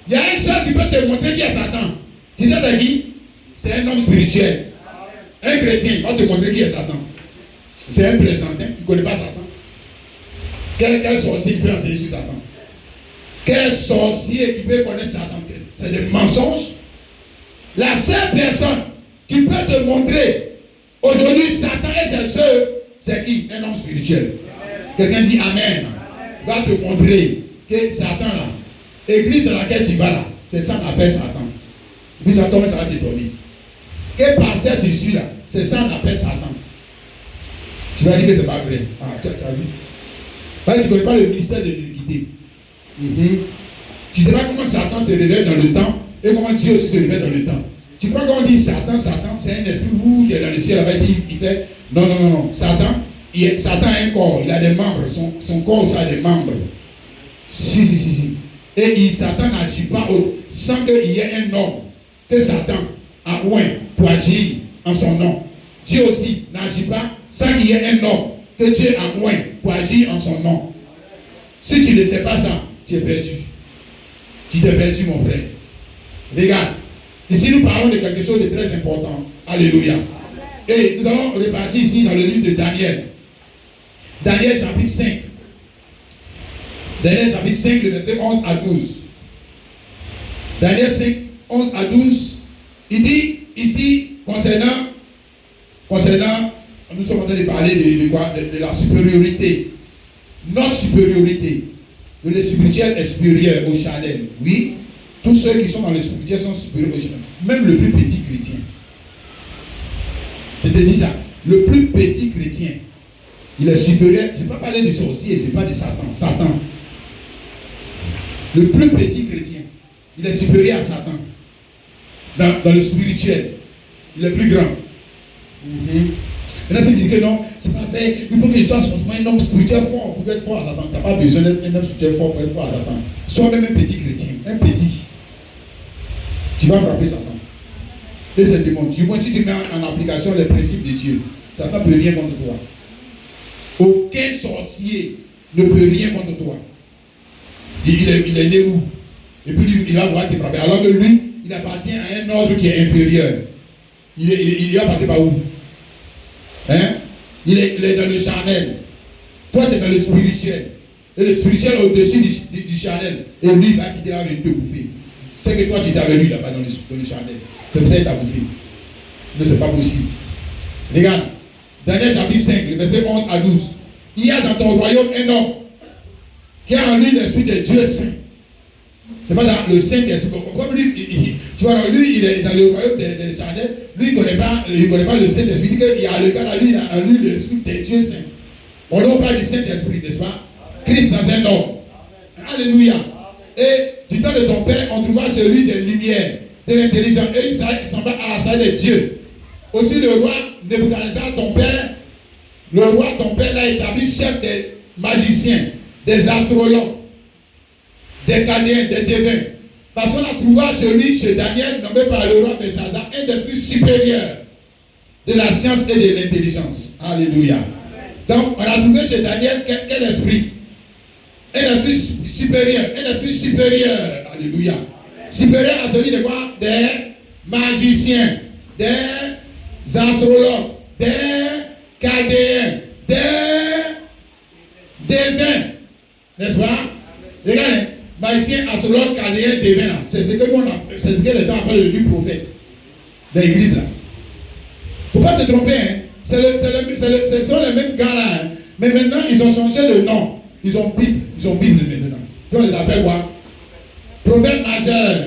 Il y a un seul qui peut te montrer qui est Satan. Tu sais c'est qui? C'est un homme spirituel. Un chrétien, il va te montrer qui est Satan. C'est un plaisantin, il ne connaît pas Satan. Quel sorcier peut enseigner sur Satan? Quel sorcier qui peut connaître Satan? C'est des mensonges. La seule personne qui peut te montrer aujourd'hui Satan et ses soeurs, c'est qui? Un homme spirituel. Quelqu'un dit Amen. Va te montrer que Satan là, l'église dans laquelle tu vas là, c'est ça qu'on appelle Satan. Et puis Satan, ça va t'étonner. Quel pasteur tu suis là, c'est ça qu'on appelle Satan. Tu vas dire que c'est pas vrai. Ah, tu as vu? Parce que tu ne connais pas le mystère de l'iniquité. Tu ne sais pas comment Satan se révèle dans le temps et comment Dieu aussi se révèle dans le temps. Tu crois qu'on dit Satan, c'est un esprit qui est dans le ciel là-bas, il fait non. Satan a un corps, il a des membres, son corps aussi a des membres. Si. Et Satan n'agit pas sans qu'il y ait un homme que Satan a oint pour agir en son nom. Dieu aussi n'agit pas sans qu'il y ait un homme que Dieu a oint pour agir en son nom. Si tu ne sais pas ça, tu es perdu. Tu t'es perdu, mon frère. Regarde, ici nous parlons de quelque chose de très important. Alléluia. Et nous allons repartir ici dans le livre de Daniel. Daniel chapitre 5. Daniel chapitre 5, le verset 11 à 12. Daniel 5, 11 à 12. Il dit ici, concernant nous sommes en train de parler de quoi? De la supériorité. Notre supériorité. Le spirituel est supérieur au charnel. Oui, tous ceux qui sont dans le spirituel sont supérieurs au charnel. Même le plus petit chrétien. Je te dis ça. Le plus petit chrétien Il est supérieur. Je ne vais pas parler de sorcier, je parle de Satan. Satan. Le plus petit chrétien, il est supérieur à Satan. Dans le spirituel, il est plus grand. Maintenant, si tu dis que non, c'est pas vrai, il faut que je sois un homme spirituel fort pour être fort à Satan. Tu n'as pas besoin d'être un homme spirituel fort pour être fort à Satan. Sois même un petit chrétien, un petit. Tu vas frapper Satan. Et c'est le démon. Du moins, si tu mets en application les principes de Dieu, Satan ne peut rien contre toi. Aucun sorcier ne peut rien contre toi. Il est né où? Et puis il va pouvoir te frapper. Alors que lui, il appartient à un ordre qui est inférieur. Il va passer par où? Hein? Il est dans le charnel. Toi, tu es dans le spirituel. Et le spirituel est au-dessus du charnel. Et lui, il va quitter là avec te bouffer. C'est que toi, tu étais avec lui là-bas dans le charnel. C'est pour ça qu'il t'a bouffé. Mais ce n'est pas possible. Regarde. Daniel chapitre 5, le verset 11 à 12. Il y a dans ton royaume un homme qui a en lui l'esprit de Dieu saint. C'est pas ça, le Saint-Esprit. Comme lui, tu vois, lui, il est dans le royaume des charnels. Lui, il ne connaît pas le Saint-Esprit. Il dit qu'il y a le gars là, lui, il a en lui l'esprit de Dieu saint. On parle du Saint-Esprit, n'est-ce pas? Christ dans un homme. Alléluia. Et du temps de ton père, on trouva celui de lumière, de l'intelligence. Et il s'en va à la salle de Dieu. Aussi le roi Nebuchadnezzar, ton père, le roi, ton père, l'a établi chef des magiciens, des astrologues, des chaldéens, des devins. Parce qu'on a trouvé chez Daniel, nommé par le roi Belshazzar, un esprit supérieur de la science et de l'intelligence. Alléluia. Donc, on a trouvé chez Daniel quel esprit? Un esprit supérieur, un esprit supérieur. Alléluia. Supérieur à celui de quoi? Des magiciens, des astrologues, des chaldéens, des devins. N'est-ce pas? Regardez, magicien, astrologue, chaldéen, devin. C'est ce que les gens appellent le prophète de l'église là. Il ne faut pas te tromper, hein. Ce sont les mêmes gars là. Hein. Mais maintenant, ils ont changé de nom. Ils ont Bible maintenant. Puis on les appelle quoi? Prophète majeur.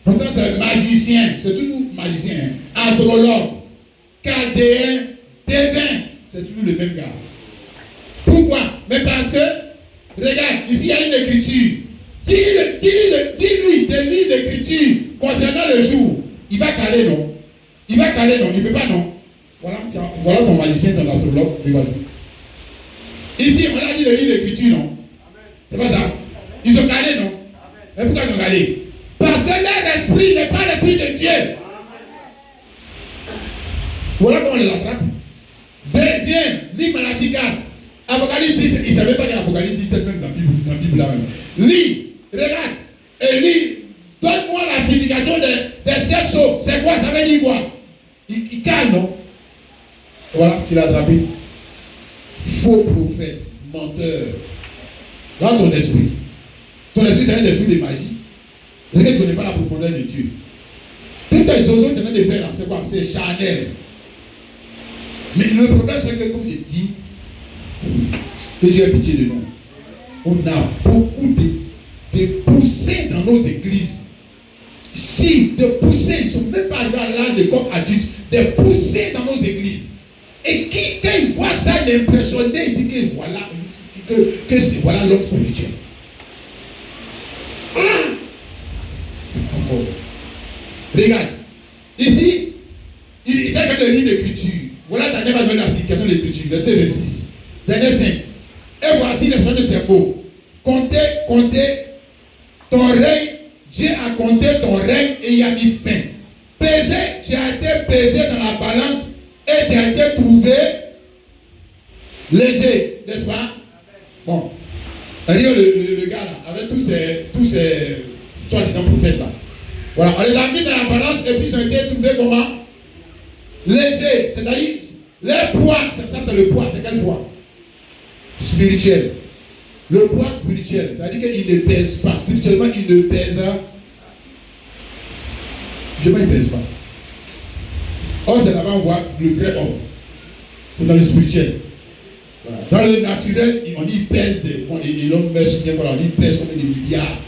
Pourtant, c'est magicien. C'est toujours magicien. Hein. Astrologue, chaldéen, devin. C'est toujours le même gars. Pourquoi? Mais parce que, regarde, ici il y a une écriture. Dis-lui de lire l'écriture concernant le jour. Il va caler, non? Il va caler, non? Il ne peut pas, non? Voilà ton magicien, ton astrologue, et voici. Ici, on a dit de lire l'écriture, non? C'est pas ça? Ils ont calé, non? Mais pourquoi ils ont calé? Parce que leur esprit n'est pas l'esprit de Dieu. Voilà comment on les attrape. Viens, lis Malachie 4. Apocalypse 10, il ne savait pas qu'il y a Apocalypse 17 même dans la Bible là même. Lis, regarde, et lis. Donne-moi la signification des cerceaux. C'est quoi? Ça veut dire quoi? Il calme, non? Voilà, tu l'as attrapé. Faux prophète, menteur. Dans ton esprit. Ton esprit, c'est un esprit de magie. Est-ce que tu ne connais pas la profondeur de Dieu? Tout les choses que tu es en train de faire là, c'est quoi? C'est charnel. Mais le problème, c'est que, comme j'ai dit, que Dieu ait pitié de nous. On a beaucoup de poussées dans nos églises. Si, de poussées, ils ne sont même pas arrivés à l'âge de corps adulte, de poussées dans nos églises. Et qui, quand il voit ça, il est impressionné, il dit que voilà, que c'est voilà l'homme spirituel. Ah! Oh. Regarde, ici, il est en train de lire l'écriture. Voilà, Daniel va donner la signification de l'écriture, verset 26. Daniel 5. Et voici l'expression de ces mots. Comptez ton règne. Dieu a compté ton règne et il a mis fin. Pesé, tu as été pesé dans la balance et tu as été trouvé léger, n'est-ce pas? Bon. C'est-à-dire le gars là, avec tous ces soi-disant prophètes là. Voilà, on les a mis dans la balance et puis ils ont été trouvés comment? Léger. C'est-à-dire, leur poids, ça c'est le poids, c'est quel poids? Spirituel. Le poids spirituel, c'est-à-dire qu'il ne pèse pas. Spirituellement, il ne pèse pas. Il ne pèse pas. Or, c'est là-bas on voit le vrai homme. C'est dans le spirituel. Voilà. Dans le naturel, on dit pèse. L'homme met sur voilà, on dit pèse combien de milliards.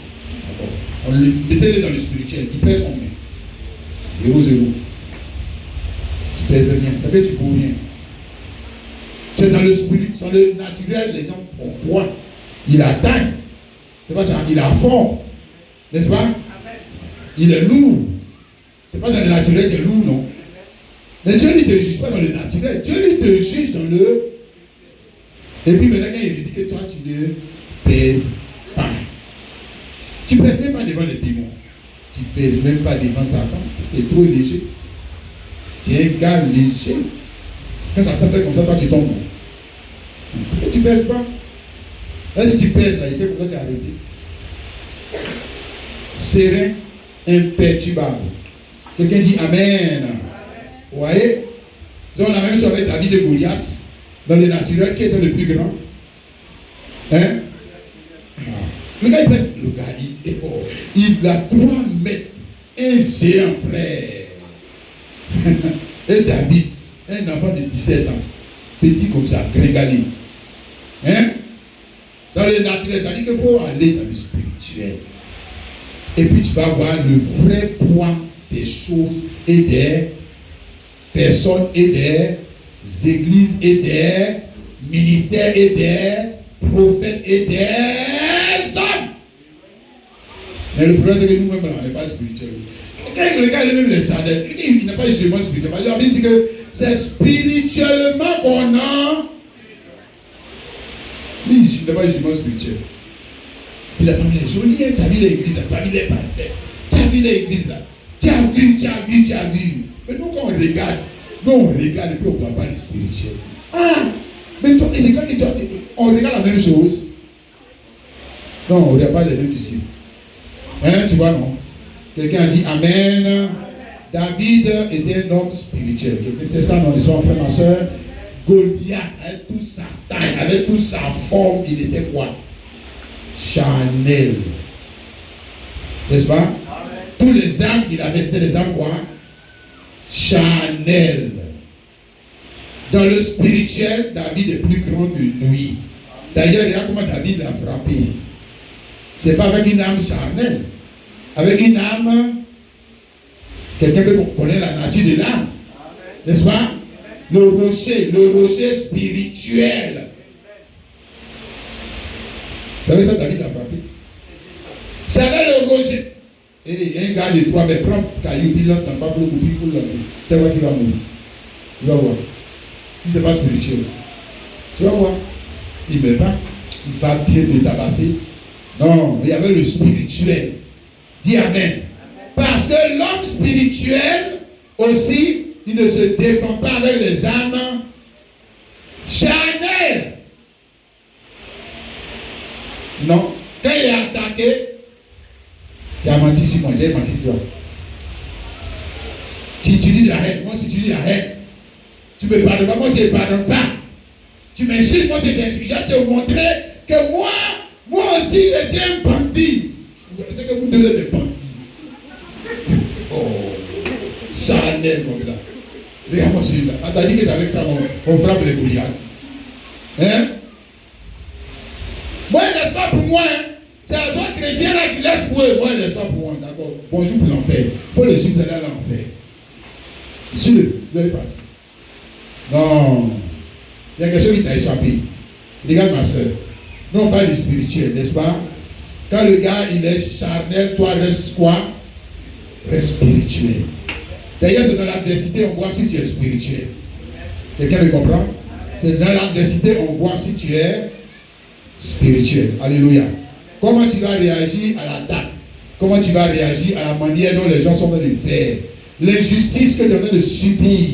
On le mettait dans le spirituel. Il pèse combien? 0,0. Tu pèses rien. Ça veut dire que tu ne vaux rien. C'est dans le spirit, dans le naturel, les gens ont poids. Il a taille. C'est pas ça, il a forme. N'est-ce pas? Il est lourd. C'est pas dans le naturel qu'il est lourd, non. Mais Dieu ne te juge pas dans le naturel. Dieu lui te juge dans le. Et puis maintenant, quand il dit que toi, tu ne pèses pas. Tu ne pèses même pas devant les démons. Tu ne pèses même pas devant Satan. Tu es trop léger. Tu es un gars léger. Quand Satan fait comme ça, toi, tu tombes. C'est que tu ne pèses pas. Là, si tu pèses, là, il fait comme ça, tu as arrêté. Serein, imperturbable. Quelqu'un dit Amen. Vous voyez? Ils ont la même chose avec David et Goliath. Dans le naturel, qui était le plus grand? Hein? Le gars, il a 3 mètres. Un géant, frère. Et David, un enfant de 17 ans. Petit comme ça, gringalé. Hein? Dans le naturel, c'est-à-dire qu'il faut aller dans le spirituel. Et puis tu vas voir le vrai poids des choses et des personnes et des églises et des ministères et des prophètes et des hommes. Mais le problème c'est que nous-mêmes on n'est pas spirituel. Quand le gars il est même les sardelles, il n'est pas justement spirituel. Il a dit que c'est spirituellement qu'on a. Lui, il n'est pas justement spirituel. Puis la famille est jolie, tu as vu l'église là, tu as vu les pasteurs, tu as vu l'église là, tu as vu. Mais nous quand on regarde et puis on ne voit pas les spirituels. Ah, mais toi, on regarde la même chose. Non, on ne regarde pas les mêmes yeux. Hein, tu vois, non? Quelqu'un a dit Amen. David était un homme spirituel. C'est ça dans l'histoire, frère, ma soeur. Goliath, avec toute sa taille, avec toute sa forme, il était quoi? Chanel. N'est-ce pas? Amen. Tous les âmes qu'il avait, c'était des âmes quoi? Chanel. Dans le spirituel, David est plus grand que lui. D'ailleurs, regarde comment David l'a frappé. C'est pas avec une âme charnelle. Avec une âme, quelqu'un peut connaître la nature de l'âme. N'est-ce pas? Le rocher spirituel. Vous savez ça, David l'a frappé. Ça va le rocher. Et un gars de 3 mètres, prends caillou, puis l'entend pas, il faut le lancer. Tu vas voir s'il va mourir. Tu vas voir. Si ce n'est pas spirituel. Tu vas voir. Il ne met pas. Il va bien te tabasser. Non, il y avait le spirituel. Dis Amen. Parce que l'homme spirituel aussi, il ne se défend pas avec les âmes charnelles. Non. Quand il est attaqué, tu as menti sur moi, j'ai menti sur toi. Tu utilises la haine, moi si tu dis la haine, tu ne me pardonnes pas, moi je ne pardonne pas. Tu m'insultes, moi c'est t'insulter, je vais te montrer que moi aussi je suis un bandit. Je sais que vous deux êtes des bandits. Oh, ça n'est comme ça. Regarde, moi je suis là. On t'a dit que c'est avec ça on frappe les Goliaths. Hein? Moi, n'est-ce pas pour moi, hein? C'est un soir chrétien là qui laisse pour eux. Moi, n'est-ce pas pour moi, d'accord? Bonjour pour l'enfer. Il faut le suivre d'aller à l'enfer. Suis-le, vous allez partir. Non. Il y a quelque chose qui t'a échappé. Regarde ma soeur. Non, on parle du spirituel, n'est-ce pas? Quand le gars, il est charnel, toi, reste quoi? Reste spirituel. D'ailleurs, c'est dans l'adversité, on voit si tu es spirituel. Quelqu'un me comprend? C'est dans l'adversité, on voit si tu es spirituel. Alléluia. Comment tu vas réagir à l'attaque? Comment tu vas réagir à la manière dont les gens sont en train de faire? L'injustice que tu es en train de subir.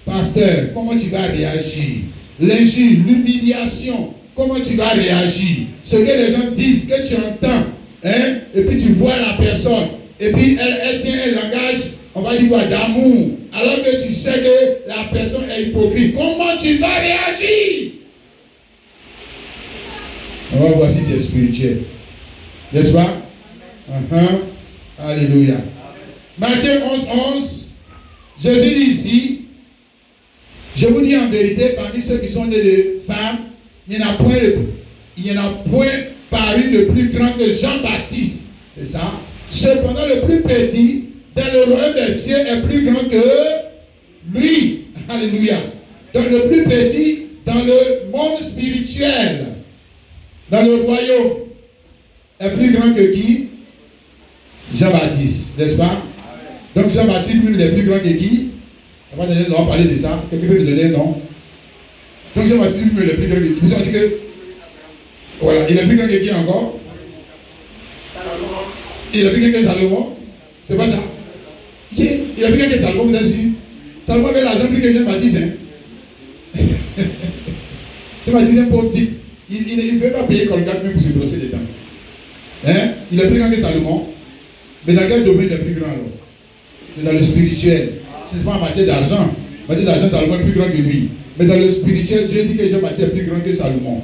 Pasteur, comment tu vas réagir? L'injure, l'humiliation, comment tu vas réagir? Ce que les gens disent, que tu entends, hein? Et puis tu vois la personne, et puis elle tient un langage, on va dire quoi, d'amour, alors que tu sais que la personne est hypocrite. Comment tu vas réagir? On va voir si tu es spirituel. N'est-ce pas? Alléluia. Matthieu 11:11. Jésus dit ici, je vous dis en vérité, parmi ceux qui sont nés de femmes, il n'y en a point paru de plus grand que Jean-Baptiste. C'est ça. Cependant, le plus petit dans le royaume des cieux est plus grand que lui. Alléluia. Donc le plus petit dans le monde spirituel, dans le royaume, est plus grand que qui? Jean-Baptiste, n'est-ce pas? Donc Jean-Baptiste, lui, est plus grand que qui? On va parler de ça. Quelqu'un peut me donner un nom? Donc Jean-Baptiste, lui, il est plus grand que qui? Puis on dit que, voilà, il est plus grand que qui encore? Il est plus grand que Salomon? C'est pas ça? Il est plus grand que Salomon, vous êtes sûr? Salomon avait l'argent plus que Jean-Baptiste, hein? Jean-Baptiste, c'est un pauvre type. Il ne peut pas payer Colgate même pour se brosser les dents. Hein? Il est plus grand que Salomon. Mais dans quel domaine il est plus grand alors? C'est dans le spirituel. C'est pas en matière d'argent. En matière d'argent, Salomon est plus grand que lui. Mais dans le spirituel, Dieu dit que Jean-Baptiste est plus grand que Salomon.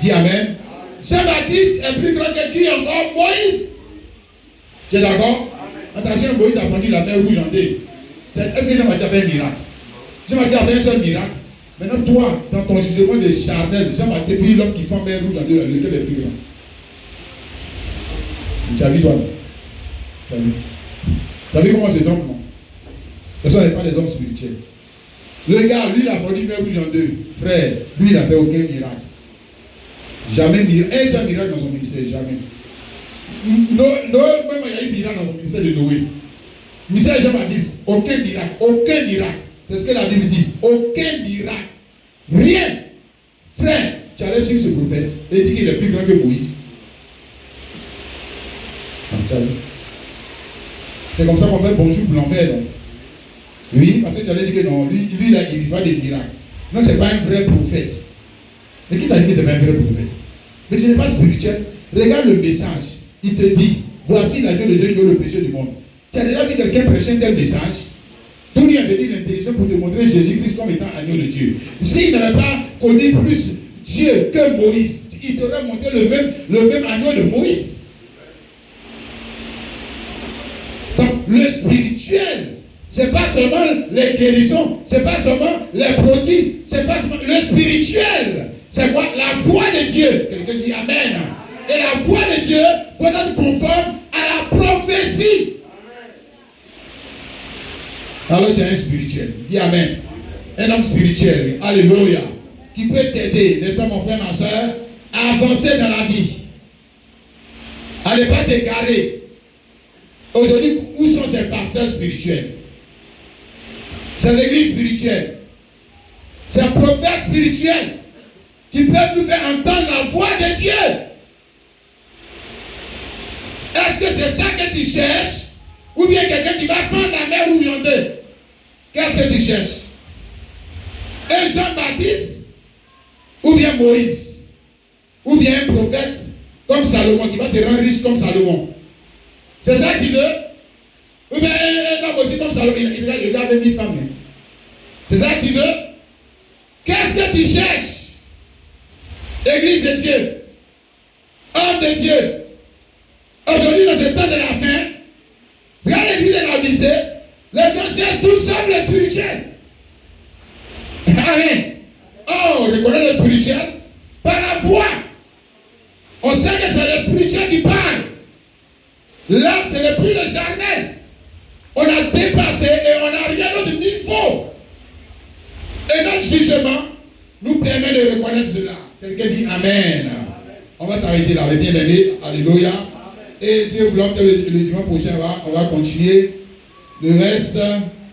Dis Amen. Jean-Baptiste est plus grand que qui encore? Moïse. Tu es d'accord? Attention, Moïse a fendu la mer rouge en deux. Est-ce que Jean-Baptiste a fait un miracle? Jean-Baptiste a fait un seul miracle. Maintenant, toi, dans ton jugement de charnel, Jean-Baptiste, puis l'homme qui fend mer rouge en deux, lequel est plus grand? Tu as vu, toi? Tu as vu comment on se trompe, non? Parce qu'on n'est pas des hommes spirituels. Le gars, lui, il a fendu mer rouge en deux. Frère, lui, il n'a fait aucun miracle. Jamais un seul miracle dans son ministère, jamais. Noé, même il y a eu miracle dans son ministère de Noé. Ministère de Jean-Baptiste, aucun miracle, aucun miracle. C'est ce que la Bible dit. Aucun miracle. Rien. Frère, tu allais suivre ce prophète et dit qu'il est plus grand que Moïse. C'est comme ça qu'on fait bonjour pour l'enfer, non? Oui, parce que tu allais dire que non, lui il fait des miracles. Non, ce n'est pas un vrai prophète. Mais qui t'a dit que ce n'est pas un vrai prophète? Mais tu n'es pas spirituel. Regarde le message. Il te dit, voici l'agneau de Dieu qui est le péché du monde. Tu as déjà vu quelqu'un prêcher un tel message? Tout lui avait dit l'intelligence pour te montrer Jésus-Christ comme étant agneau de Dieu. S'il n'avait pas connu plus Dieu que Moïse, il t'aurait montré le même agneau de Moïse. Donc, le spirituel, ce n'est pas seulement les guérisons, ce n'est pas seulement les prodiges, c'est pas seulement le spirituel. C'est quoi? La foi de Dieu. Quelqu'un dit Amen. Et la foi de Dieu doit être conforme à la prophétie. Alors tu es un spirituel. Dis Amen. Un homme spirituel. Alléluia. Qui peut t'aider, n'est-ce pas mon frère, ma soeur, à avancer dans la vie. À ne pas t'égarer. Aujourd'hui, où sont ces pasteurs spirituels? Ces églises spirituelles? Ces prophètes spirituels qui peuvent nous faire entendre la voix de Dieu? Est-ce que c'est ça que tu cherches? Ou bien quelqu'un qui va fendre la mer rouge en deux? Qu'est-ce que tu cherches? Un Jean-Baptiste? Ou bien Moïse? Ou bien un prophète comme Salomon qui va te rendre riche comme Salomon? C'est ça que tu veux? Ou bien un homme aussi comme Salomon? Il regarde même 10 femmes. C'est ça que tu veux? Qu'est-ce que tu cherches? Église de Dieu, homme de Dieu. Aujourd'hui, dans ce temps de la fin, regardez l'église de la lycée, les gens cherchent tout sauf le spirituel. Amen. Oh, je connais le spirituel par la foi. On sait que c'est le spirituel qui parle. Là, ce n'est plus le charnel. On a dépassé et on n'a rien d'autre niveau. Et notre jugement nous permet de reconnaître cela. Quelqu'un dit Amen. On va s'arrêter là. Bien aimé. Alléluia. Et Dieu voulant que le dimanche prochain, on va continuer le reste.